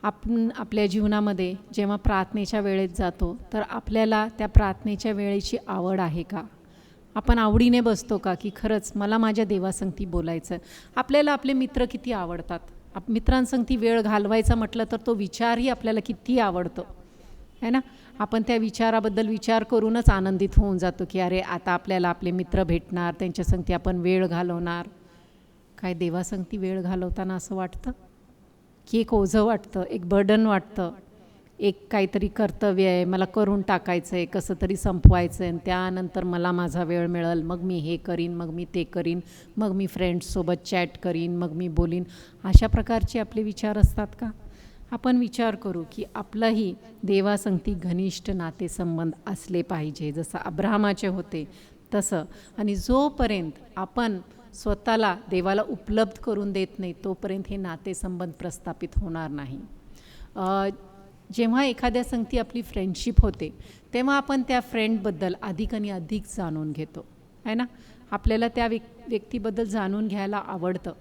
आपण आपल्या जीवनामध्ये जेव्हा प्रार्थनेच्या वेळेत जातो तर आपल्याला त्या प्रार्थनेच्या वेळेची आवड आहे का? आपण आवडीने बसतो का की खरंच मला माझ्या देवासंगती बोलायचं? आपल्याला आपले मित्र किती आवडतात. मित्रांसंगती वेळ घालवायचा म्हटलं तर तो विचारही आपल्याला किती आवडतो है ना. आपण त्या विचाराबद्दल विचार करूनच आनंदित होऊन जातो की अरे आता आपल्याला आपले मित्र भेटणार, त्यांच्यासंगती आपण वेळ घालवणार. काय देवासंगती वेळ घालवताना असं वाटतं की एक ओझं वाटतं, एक बर्डन वाटतं, एक काहीतरी कर्तव्य आहे, मला करून टाकायचं आहे, कसं तरी संपवायचं आहे आणि त्यानंतर मला माझा वेळ मिळेल, मग मी हे करीन, मग मी ते करीन, मग मी फ्रेंड्ससोबत चॅट करीन, मग मी बोलीन. अशा प्रकारचे आपले विचार असतात का? आपण विचार करू की आपलंही देवासंगती घनिष्ठ नातेसंबंध असले पाहिजे, जसं अब्राहमाचे होते तसं. आणि जोपर्यंत आपण स्वतःला देवाला उपलब्ध करून देत नाही तोपर्यंत हे नातेसंबंध प्रस्थापित होणार नाही. जेव्हा एखाद्या संगती आपली फ्रेंडशिप होते तेव्हा आपण त्या फ्रेंडबद्दल अधिक आणि अधिक जाणून घेतो आहे ना. आपल्याला त्या व्यक्तीबद्दल जाणून घ्यायला आवडतं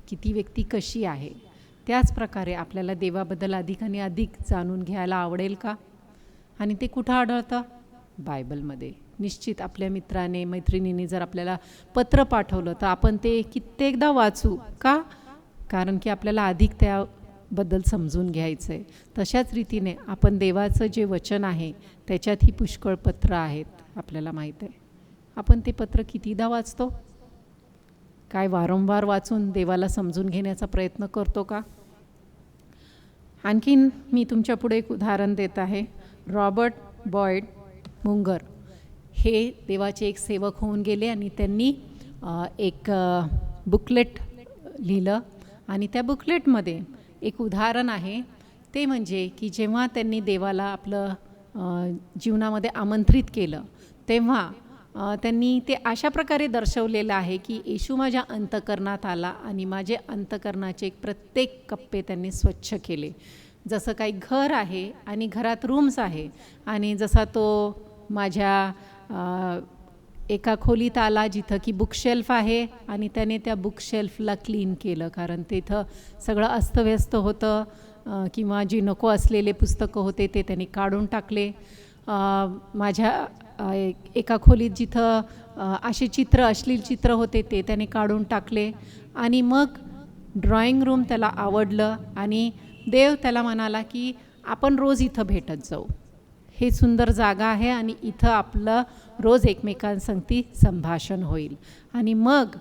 की ती व्यक्ती कशी आहे. त्याच प्रकारे आपल्याला देवाबद्दल अधिक आणि अधिक जाणून घ्यायला आवडेल का? आणि ते कुठं आढळतं? बायबलमध्ये. निश्चित आपल्या मित्राने मैत्रिणीने जर आपल्याला पत्र पाठवलं तर आपण ते कित्येकदा वाचू का? कारण की आपल्याला अधिक त्याबद्दल समजून घ्यायचं आहे. तशाच रीतीने आपण देवाचं जे वचन आहे त्याच्यातही पुष्कळ पत्र आहेत आपल्याला माहीत आहे. आपण ते पत्र कितीदा वाचतो? काय वारंवार वाचून देवाला समजून घेण्याचा प्रयत्न करतो का? आणखीन मी तुमच्या पुढे एक उदाहरण देत आहे. रॉबर्ट बॉयड मुंगर हे देवाचे एक सेवक होऊन गेले आणि त्यांनी एक बुकलेट लिहिलं आणि त्या बुकलेटमध्ये एक उदाहरण आहे. ते म्हणजे की जेव्हा त्यांनी देवाला आपलं जीवनामध्ये आमंत्रित केलं तेव्हा त्यांनी ते अशा प्रकारे दर्शवलेलं आहे की येशू माझ्या अंतःकरणात आला आणि माझे अंतःकरणाचे प्रत्येक कप्पे त्यांनी स्वच्छ केले. जसं काही घर आहे आणि घरात रूम्स आहे आणि जसा तो माझ्या एका खोलीत आला जिथं की बुकशेल्फ आहे आणि त्याने त्या बुकशेल्फला क्लीन केलं, कारण तिथं सगळं अस्तव्यस्त होतं किंवा जी नको असलेले पुस्तकं होते ते त्यांनी काढून टाकले. माझ्या एका खोलीत जिथं असे अश्लील चित्र होते ते त्याने काढून टाकले आणि मग ड्रॉइंग रूम त्याला आवडलं आणि देव त्याला म्हणाला की आपण रोज इथं भेटत जाऊ. हे सुंदर जागा आहे आणि इथं आपलं रोज एकमेकांसंगती संभाषण होईल. आणि मग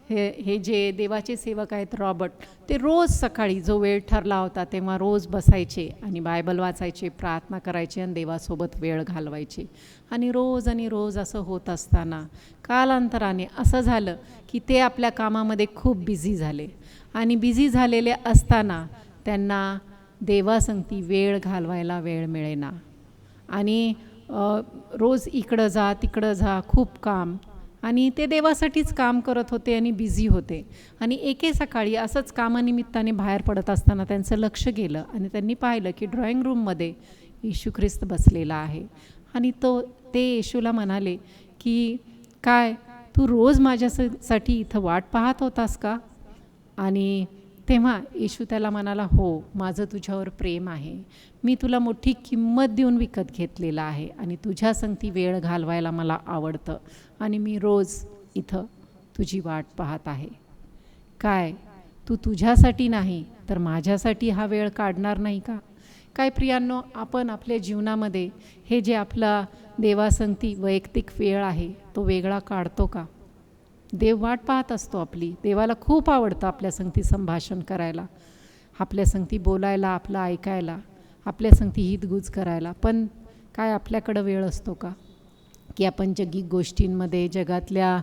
हे जे देवाचे सेवक आहेत रॉबर्ट, ते रोज सकाळी जो वेळ ठरला होता तेव्हा रोज बसायचे आणि बायबल वाचायचे, प्रार्थना करायचे आणि देवासोबत वेळ घालवायचे. आणि रोज असं होत असताना कालांतराने असं झालं की ते आपल्या कामामध्ये खूप बिझी झाले आणि बिझी झालेले असताना त्यांना देवासंगती वेळ घालवायला वेळ मिळेना आणि रोज इकडं जा तिकडं जा, खूप काम, आणि ते देवासाठीच काम करत होते आणि बिझी होते. आणि एके सकाळी असंच कामानिमित्ताने बाहेर पडत असताना त्यांचं लक्ष गेलं आणि त्यांनी पाहिलं की ड्रॉइंग रूममध्ये येशू ख्रिस्त बसलेला आहे. आणि ते येशूला म्हणाले की काय तू रोज माझ्यासाठी इथं वाट पाहत होतास का? आणि तेव्हा येशू त्याला म्हणाला, हो, माझं तुझ्यावर प्रेम आहे, मी तुला मोठी किंमत देऊन विकत घेतलेलं आहे आणि तुझ्या संगती वेळ घालवायला मला आवडतं आणि मी रोज इथं तुझी वाट पाहत आहे. काय तू तुझ्यासाठी नाही तर माझ्यासाठी हा वेळ काढणार नाही का? काय प्रियांनो, आपण आपल्या जीवनामध्ये हे जे आपला देवासंगती वैयक्तिक वेळ आहे तो वेगळा काढतो का? देव वाट पाहत असतो आपली. देवाला खूप आवडतं आपल्या संगती संभाषण करायला, आपल्या संगती बोलायला, आपलं ऐकायला, आपल्या संगती हितगुज करायला. पण काय आपल्याकडं वेळ असतो का की आपण जगी गोष्टींमध्ये, जगातल्या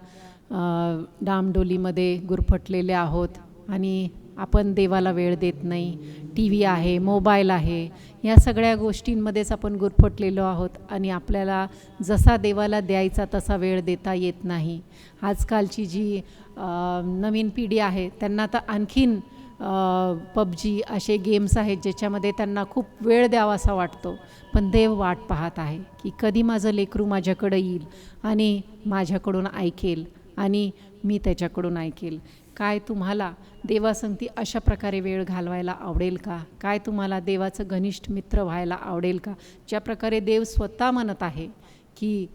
डामडोलीमध्ये गुरफटलेले आहोत आणि आपण देवाला वेळ देत नाही. टी व्ही आहे, मोबाईल आहे, या सगळ्या गोष्टींमध्येच आपण गुरफटलेलो आहोत आणि आपल्याला जसा देवाला द्यायचा तसा वेळ देता येत नाही. आजकालची जी नवीन पिढी आहे त्यांना तर आणखीन पबजी असे गेम्स आहेत ज्याच्यामध्ये त्यांना खूप वेळ द्यावासा वाटतो. पण देव वाट पाहत आहे की कधी माझं लेकरू माझ्याकडं येईल आणि माझ्याकडून ऐकेल आणि मी त्याच्याकडून ऐकेल. काय तुम्हाला देवासंगती अशा प्रकारे वेळ घालवायला आवडेल का? काय तुम्हाला देवाचं घनिष्ठ मित्र व्हायला आवडेल का? ज्या प्रकारे देव स्वतः म्हणत आहे की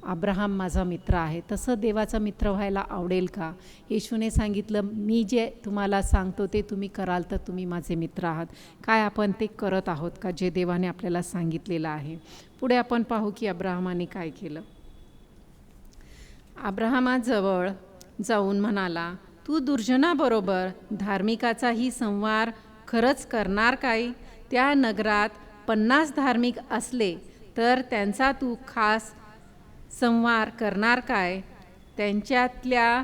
अब्राहम माझा मित्र आहे, तसं देवाचा मित्र व्हायला आवडेल का? येशूने सांगितलं, मी जे तुम्हाला सांगतो ते तुम्ही कराल तर तुम्ही माझे मित्र आहात. काय आपण ते करत आहोत का जे देवाने आपल्याला सांगितलेलं आहे? पुढे आपण पाहू की अब्राहमाने काय केलं. अब्राहमाजवळ जाऊन म्हणाला, तू दुर्जनाबरोबर धार्मिकाचाही संवार खरंच करणार काय? त्या नगरात 50 धार्मिक असले तर त्यांचा तू खास संवार करणार काय? त्यांच्यातल्या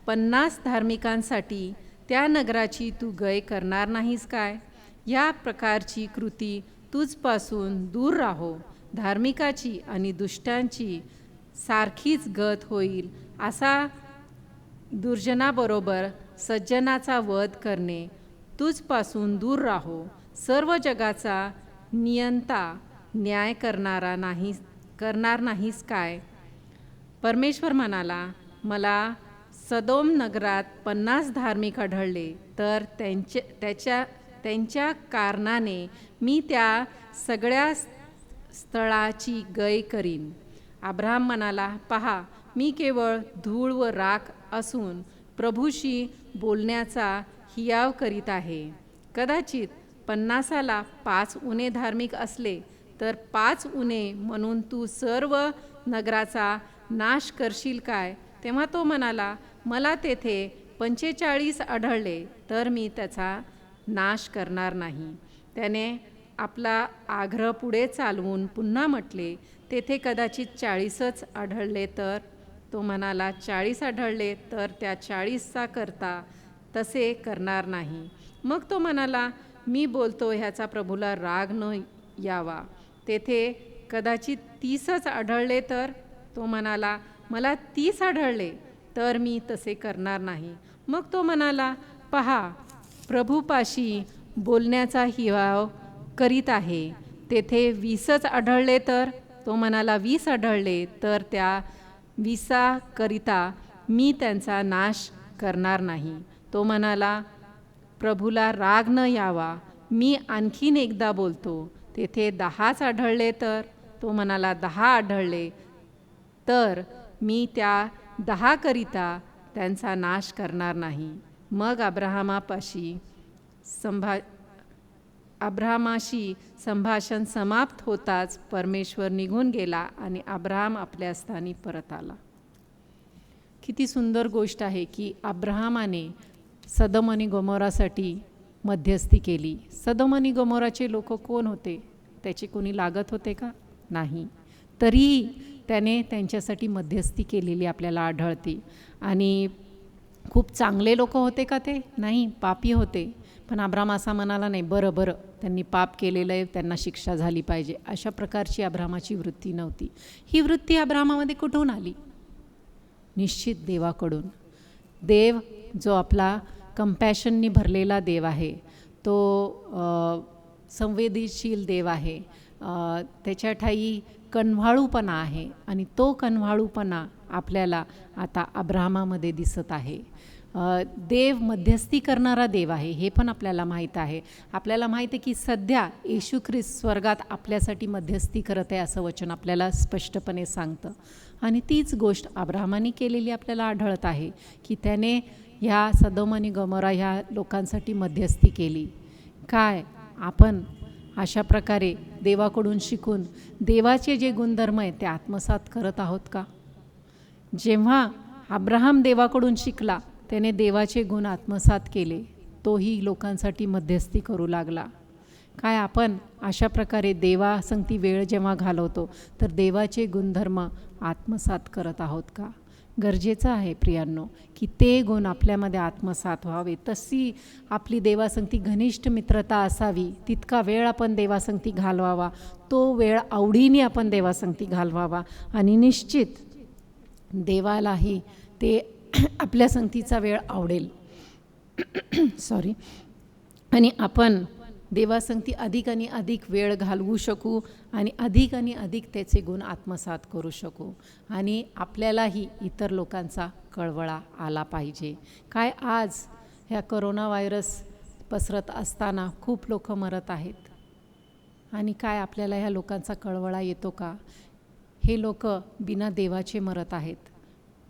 50 धार्मिकांसाठी त्या नगराची तू गय करणार नाहीस काय? या प्रकारची कृती तुझपासून दूर राहो. धार्मिकाची आणि दुष्टांची सारखीच गत होईल. असा दुर्जनाबरोबर सज्जनाचा वध करणे तुझपासून दूर राहो. सर्व जगाचा नियंता न्याय करणार नाहीस काय? परमेश्वर म्हणाला, मला सदोम नगरात 50 धार्मिक आढळले तर त्यांच्या कारणाने मी त्या सगळ्या स्थळाची गय करीन. अब्राहम म्हणाला, पहा, मी केवळ धूळ व राख असून प्रभूशी बोलण्याचा हियाव करीत आहे. कदाचित 50ला 5 उणे धार्मिक असले तर 5 उणे म्हणून तू सर्व नगराचा नाश करशील काय? तेव्हा तो म्हणाला, मला तेथे 45 आढळले तर मी त्याचा नाश करणार नाही. त्याने आपला आग्रह पुढे चालवून पुन्हा म्हटले, तेथे कदाचित 40च आढळले तर? तो म्हणाला, 40 आढळले तर त्या 40चा करता तसे करणार नाही. मग तो म्हणाला, मी बोलतो ह्याचा प्रभूला राग न यावा. तेथे कदाचित 30च आढळले तर? तो म्हणाला, मला 30 आढळले तर मी तसे करणार नाही. मग तो म्हणाला, पहा, प्रभूपाशी बोलण्याचा हिवाव करीत आहे. तेथे 20च आढळले तर? तो म्हणाला, 20 आढळले तर त्या 20 करिता मी त्यांचा नाश करणार नाही. तो म्हणाला, प्रभूला राग न यावा, मी आणखीन एकदा बोलतो. तेथे 10च आढळले तर? तो म्हणाला, 10 आढळले तर मी त्या 10 करिता त्यांचा नाश करणार नाही. मग अब्राहामाशी संभाषण समाप्त होताच परमेश्वर निघून गेला आणि अब्राहाम आपल्या स्थानी परत आला. किती सुंदर गोष्ट आहे की अब्राहामाने सदोम आणि गोमोरासाठी मध्यस्थी केली. सदोम आणि गोमोराचे लोक कोण होते? त्याचे कोणी लागत होते का? नाही. तरीही त्याने त्यांच्यासाठी मध्यस्थी केलेली आपल्याला आढळते. आणि खूप चांगले लोक होते का ते? नाही, पापी होते. पण अब्राम असा म्हणाला नाही, बरं त्यांनी पाप केलेलं आहे, त्यांना शिक्षा झाली पाहिजे. अशा प्रकारची अब्रामाची वृत्ती नव्हती. ही वृत्ती अब्रामामध्ये कुठून आली? निश्चित देवाकडून. देव जो आपला कंपॅशननी भरलेला देव आहे, तो संवेदनशील देव आहे, त्याच्या ठायी कणव्हाळूपणा आहे आणि तो कणव्हाळूपणा आपल्याला आता अब्राहामामध्ये दिसत आहे. देव मध्यस्थी करणारा देव आहे हे पण आपल्याला माहीत आहे. आपल्याला माहीत आहे की सध्या येशू ख्रिस्त स्वर्गात आपल्यासाठी मध्यस्थी करत आहे असं वचन आपल्याला स्पष्टपणे सांगतं. आणि तीच गोष्ट अब्राहामाने केलेली आपल्याला आढळत आहे की त्याने ह्या सदोम आणि गमोरा ह्या लोकांसाठी मध्यस्थी केली. काय आपण अशा प्रकारे देवाकडून शिकून देवाचे जे गुणधर्म आहेत ते आत्मसात करत आहोत का? जेव्हा अब्राहाम देवाकडून शिकला, त्याने देवाचे गुण आत्मसात केले, तोही लोकांसाठी मध्यस्थी करू लागला. काय आपण अशा प्रकारे देवासंगती वेळ जेव्हा घालवतो तर देवाचे गुणधर्म आत्मसात करत आहोत का? गरजेचं आहे प्रियांनो की ते गुण आपल्यामध्ये आत्मसात व्हावे. तशी आपली देवासंगती घनिष्ठ मित्रता असावी. तितका वेळ आपण देवासंगती घालवावा, तो वेळ आवडीने आपण देवासंगती घालवावा आणि निश्चित देवालाही ते आपल्या संगतीचा वेळ आवडेल. आणि आपण देवासंगती अधिक आणि अधिक वेळ घालवू शकू आणि अधिक त्याचे गुण आत्मसात करू शकू. आणि आपल्यालाही इतर लोकांचा कळवळा आला पाहिजे. काय आज ह्या करोना व्हायरस पसरत असताना खूप लोक मरत आहेत आणि काय आपल्याला ह्या लोकांचा कळवळा येतो का? हे लोक बिना देवाचे मरत आहेत.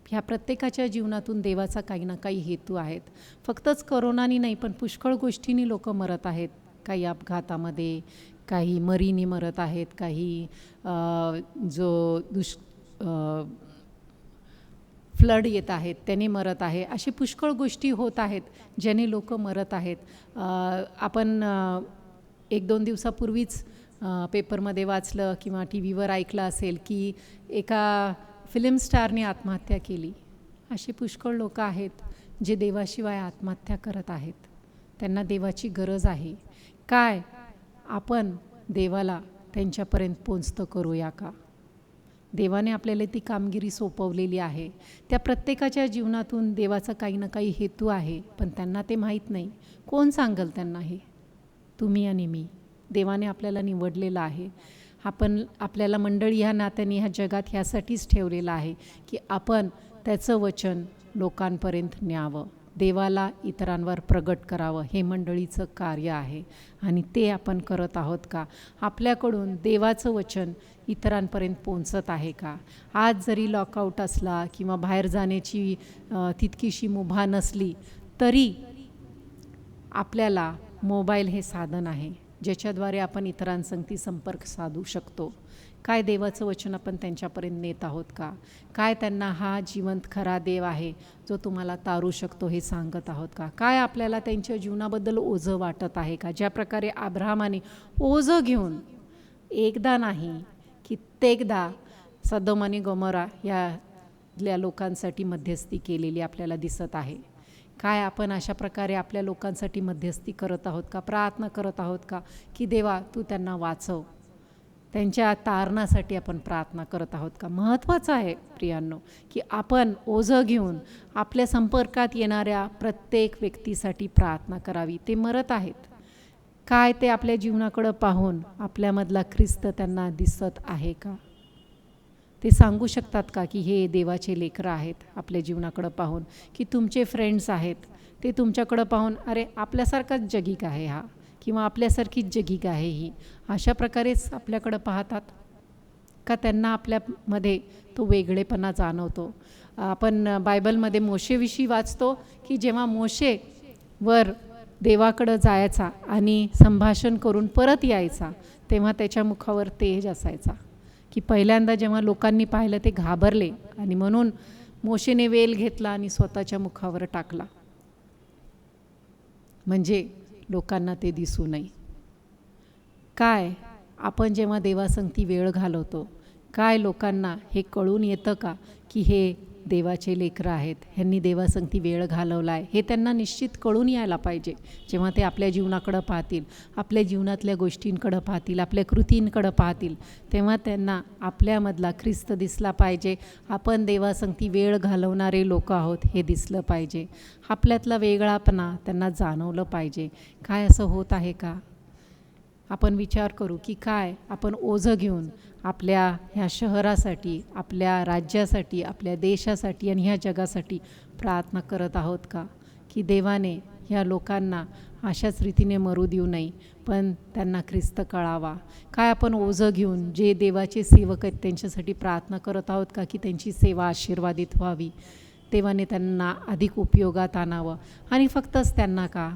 ह्या प्रत्येकाच्या जीवनातून देवाचा काही ना काही हेतू आहेत. फक्तच करोनानी नाही पण पुष्कळ गोष्टींनी लोक मरत आहेत. काही अपघातामध्ये, काही मरीने मरत आहेत, काही फ्लड येत आहेत त्याने मरत आहे. अशी पुष्कळ गोष्टी होत आहेत ज्याने लोक मरत आहेत. आपण 1-2 दिवसापूर्वीच पेपरमध्ये वाचलं किंवा टी व्हीवर ऐकलं असेल की एका फिल्म स्टारने आत्महत्या केली. अशी पुष्कळ लोक आहेत जे देवाशिवाय आत्महत्या करत आहेत. त्यांना देवाची गरज आहे. काय आपण देवाला त्यांच्यापर्यंत पोचतं करूया का? देवाने आपल्याला ती कामगिरी सोपवलेली आहे. त्या प्रत्येकाच्या जीवनातून देवाचा काही ना काही हेतू आहे, पण त्यांना ते माहीत नाही. कोण सांगेल त्यांना हे? तुम्ही आणि मी. देवाने आपल्याला निवडलेलं आहे. आपल्याला मंडळी ह्या नात्याने ह्या जगात ह्यासाठीच ठेवलेलं आहे की आपण त्याचं वचन लोकांपर्यंत न्यावं, देवाला इतरांवर प्रगट करावं. हे मंडळीचं कार्य आहे आणि ते आपण करत आहोत का? आपल्याकडून देवाचं वचन इतरांपर्यंत पोहोचत आहे का? आज जरी लॉकआउट असला किंवा बाहेर जाण्याची तितकीशी मुभा नसली तरी आपल्याला मोबाईल हे साधन आहे ज्याच्याद्वारे आपण इतरांसंगती संपर्क साधू शकतो. काय देवाचं वचन आपण त्यांच्यापर्यंत नेत आहोत का? काय त्यांना हा जिवंत खरा देव आहे जो तुम्हाला तारू शकतो हे सांगत आहोत का? काय आपल्याला त्यांच्या जीवनाबद्दल ओझं वाटत आहे का? ज्या प्रकारे अब्राहमाने ओझं घेऊन एकदा नाही कित्येकदा सदोम आणि गोमोरा यातल्या लोकांसाठी मध्यस्थी केलेली आपल्याला दिसत आहे. काय आपण अशा प्रकारे आपल्या लोकांसाठी मध्यस्थी करत आहोत का? प्रार्थना करत आहोत का की देवा तू त्यांना वाचव? त्यांच्या तारणासाठी आपण प्रार्थना करत आहोत का? महत्त्वाचं आहे प्रियांनो की आपण ओझं घेऊन आपल्या संपर्कात येणाऱ्या प्रत्येक व्यक्तीसाठी प्रार्थना करावी. ते मरत आहेत. काय ते आपल्या जीवनाकडं पाहून आपल्यामधला ख्रिस्त त्यांना दिसत आहे का? ते सांगू शकतात का की हे देवाचे लेकरं आहेत? आपल्या जीवनाकडं पाहून की तुमचे फ्रेंड्स आहेत ते तुमच्याकडं पाहून अरे आपल्यासारखाच जगिक आहे हा किंवा आपल्यासारखीच जगिक आहे ही, अशा प्रकारेच आपल्याकडं पाहतात का? त्यांना आपल्यामध्ये तो वेगळेपणा जाणवतो. आपण बायबलमध्ये मोशेविषयी वाचतो की जेव्हा मोशे वर देवाकडं जायचा आणि संभाषण करून परत यायचा तेव्हा त्याच्या मुखावर तेज असायचा की पहिल्यांदा जेव्हा लोकांनी पाहिलं ते घाबरले आणि म्हणून मोशेने वेल घेतला आणि स्वतःच्या मुखावर टाकला, म्हणजे लोकांना ते दिसू नये. काय आपण जेव्हा देवासंगती वेळ घालवतो काय लोकांना हे कळून येतं का की हे देवाचे लेकरं आहेत, ह्यांनी देवासंगती वेळ घालवला आहे? हे त्यांना निश्चित कळून यायला पाहिजे. जेव्हा ते आपल्या जीवनाकडं पाहतील, आपल्या जीवनातल्या गोष्टींकडं पाहतील, आपल्या कृतींकडं पाहतील, तेव्हा त्यांना आपल्यामधला ख्रिस्त दिसला पाहिजे. आपण देवासंगती वेळ घालवणारे लोक आहोत हे दिसलं पाहिजे. आपल्यातला वेगळापणा त्यांना जाणवलं पाहिजे. काय असं होत आहे का? आपण विचार करू की काय आपण ओझं घेऊन आपल्या ह्या शहरासाठी, आपल्या राज्यासाठी, आपल्या देशासाठी आणि ह्या जगासाठी प्रार्थना करत आहोत का की देवाने ह्या लोकांना अशाच रीतीने मरू देऊ नये पण त्यांना ख्रिस्त कळावा? काय आपण ओझं घेऊन जे देवाचे सेवक आहेत त्यांच्यासाठी प्रार्थना करत आहोत का की त्यांची सेवा आशीर्वादित व्हावी, देवाने त्यांना अधिक उपयोगात आणावं? आणि फक्तच त्यांना का?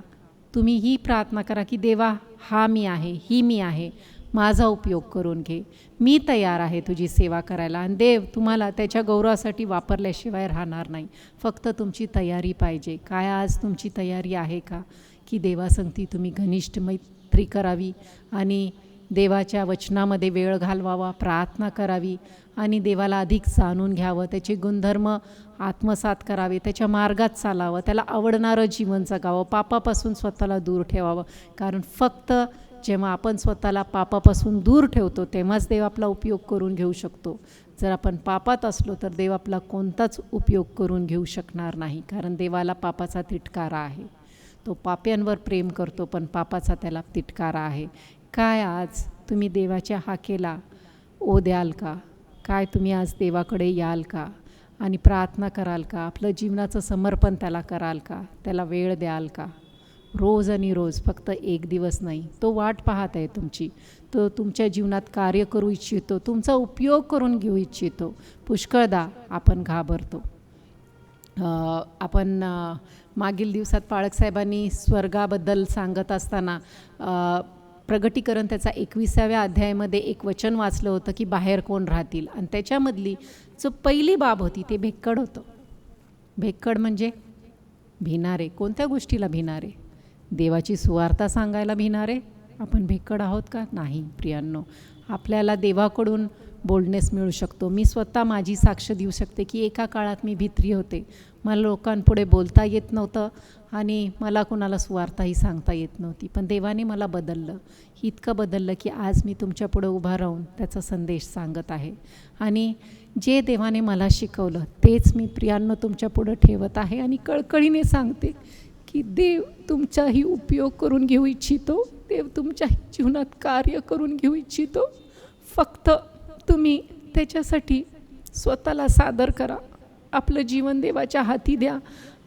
तुम्ही ही प्रार्थना करा की देवा हा मी आहे, ही मी आहे, माझा उपयोग करून घे, मी तयार आहे तुझी सेवा करायला. आणि देव तुम्हाला त्याच्या गौरवासाठी वापरल्याशिवाय राहणार नाही. फक्त तुमची तयारी पाहिजे. काय आज तुमची तयारी आहे का की देवासंगती तुम्ही घनिष्ठ मैत्री करावी आणि देवाच्या वचनामध्ये वेळ घालवावा, प्रार्थना करावी आणि देवाला अधिक जाणून घ्यावं, त्याचे गुणधर्म आत्मसात करावे, त्याच्या मार्गात चालावं, त्याला आवडणारं जीवन जगावं, पापापासून स्वतःला दूर ठेवावं. कारण फक्त जेव्हा आपण स्वतःला पापापासून दूर ठेवतो तेव्हाच देव आपला उपयोग करून घेऊ शकतो. जर आपण पापात असलो तर देव आपला कोणताच उपयोग करून घेऊ शकणार नाही. कारण देवाला पापाचा तिटकारा आहे. तो पाप्यांवर प्रेम करतो पण पापाचा त्याला तिटकारा आहे. काय आज तुम्ही देवाच्या हाकेला ओ द्याल का? काय तुम्ही आज देवाकडे याल का आणि प्रार्थना कराल का? आपलं जीवनाचं समर्पण त्याला कराल का? त्याला वेळ द्याल का? रोज आणि रोज, फक्त एक दिवस नाही. तो वाट पाहत आहे तुमची. तो तुमच्या जीवनात कार्य करू इच्छितो, तुमचा उपयोग करून घेऊ इच्छितो. पुष्कळदा आपण घाबरतो. आपण मागील दिवसात पाळकसाहेबांनी स्वर्गाबद्दल सांगत असताना प्रगटीकरण त्याचा 21व्या अध्यायामध्ये एक वचन वाचलं होतं की बाहेर कोण राहतील, आणि त्याच्यामधली जो पहिली बाब होती ते भेक्कड होतं. भेक्कड म्हणजे भिणारे. कोणत्या गोष्टीला भिणारे? देवाची सुवार्ता सांगायला भिणारे. आपण भेक्कड आहोत का? नाही प्रियांनो. आपल्याला देवाकडून बोलनेस मिळू शकतो. मी स्वतः माझी साक्ष देऊ शकते की एका काळात मी भित्री होते. मला लोकांपुढे बोलता येत नव्हतं आणि मला कोणाला सुवार्ताही सांगता येत नव्हती. पण देवाने मला बदललं. इतकं बदललं की आज मी तुमच्या पुढे उभा राहून त्याचा संदेश सांगत आहे. आणि जे देवाने मला शिकवलं तेच मी प्रियांनो तुमच्या पुढं ठेवत आहे आणि कळकळीने सांगते की देव तुमचाही उपयोग करून घेऊ इच्छितो. देव तुमच्याही जीवनात कार्य करून घेऊ इच्छितो. फक्त तुम्ही त्याच्यासाठी स्वतःला सादर करा. आपलं जीवन देवाच्या हाती द्या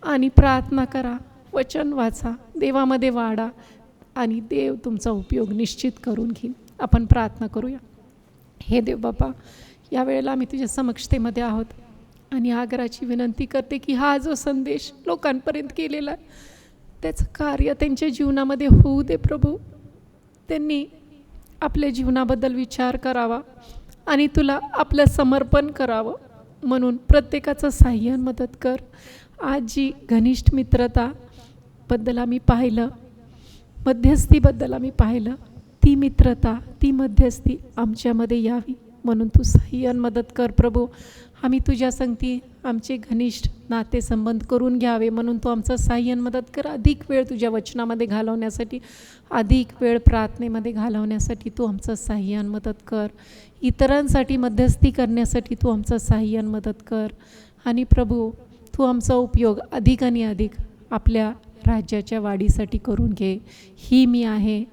आणि प्रार्थना करा, वचन वाचा, देवामध्ये वाढा आणि देव तुमचा उपयोग निश्चित करून घेईल. आपण प्रार्थना करूया. हे देव बाबा, यावेळेला आम्ही तुझ्या समक्षतेमध्ये आहोत आणि आग्रहाची विनंती करते की हा जो संदेश लोकांपर्यंत केलेला आहे त्याचं कार्य त्यांच्या जीवनामध्ये होऊ दे प्रभू. त्यांनी आपल्या जीवनाबद्दल विचार करावा आणि तुला आपलं समर्पण करावं म्हणून प्रत्येकाचं साह्य मदत कर. आज जी घनिष्ठ मित्रताबद्दल आम्ही पाहिलं, मध्यस्थीबद्दल आम्ही पाहिलं, ती मित्रता, ती मध्यस्थी आमच्यामध्ये यावी म्हणून तू साह्य मदत कर प्रभू. आम्ही तुझ्या संगती आमचे घनिष्ठ नातेसंबंध करून घ्यावे म्हणून तू आमचं साह्य मदत कर. अधिक वेळ तुझ्या वचनामध्ये घालवण्यासाठी, अधिक वेळ प्रार्थनेमध्ये घालवण्यासाठी तू आमचं साह्य मदत कर. इतरांसाठी मध्यस्थी करण्यासाठी तू आमचं साह्य मदत कर. आणि प्रभू तू आमचा उपयोग अधिक आणि अधिक आपल्या राज्याच्या वाढीसाठी करून घे. ही मी आहे,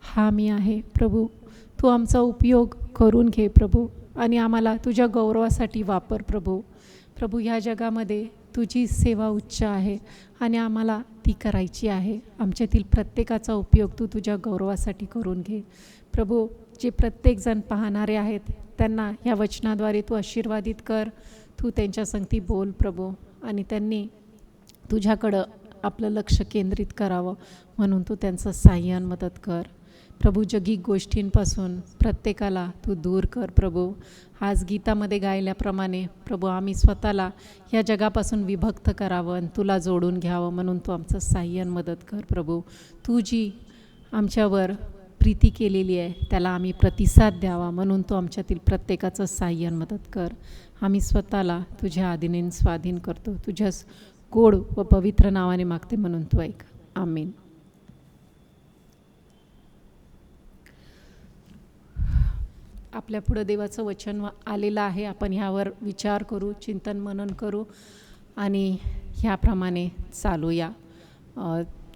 हा मी आहे प्रभू. तू आमचा उपयोग करून घे प्रभू आणि आम्हाला तुझ्या गौरवासाठी वापर प्रभू. प्रभू ह्या जगामध्ये तुझी सेवा उच्च आहे आणि आम्हाला ती करायची आहे. आमच्यातील प्रत्येकाचा उपयोग तू तुझ्या गौरवासाठी करून घे प्रभू. जे प्रत्येकजण पाहणारे आहेत त्यांना ह्या वचनाद्वारे तू आशीर्वादित कर. तू त्यांच्या संगती बोल प्रभू आणि त्यांनी तुझ्याकडं आपलं लक्ष केंद्रित करावं म्हणून तू त्यांचं साह्य मदत कर प्रभू. जगिक गोष्टींपासून प्रत्येकाला तू दूर कर प्रभू. आज गीतामध्ये गायल्याप्रमाणे प्रभू आम्ही स्वतःला या जगापासून विभक्त करावं आणि तुला जोडून घ्यावं म्हणून तू आमचं साह्य मदत कर प्रभू. तू जी आमच्यावर प्रीती केलेली आहे त्याला आम्ही प्रतिसाद द्यावा म्हणून तू आमच्यातील प्रत्येकाचं साह्य मदत कर. आम्ही स्वतःला तुझ्या आधीन स्वाधीन करतो. तुझ्या गोड व पवित्र नावाने मागते म्हणून तू ऐक. आमीन. आपल्या पुढं देवाचं वचन आलेलं आहे. आपण ह्यावर विचार करू, चिंतन मनन करू आणि ह्याप्रमाणे चालूया.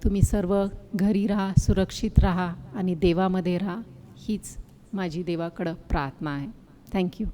तुम्ही सर्व घरी राहा, सुरक्षित राहा आणि देवामध्ये राहा. हीच माझी देवाकडं प्रार्थना आहे. थँक्यू.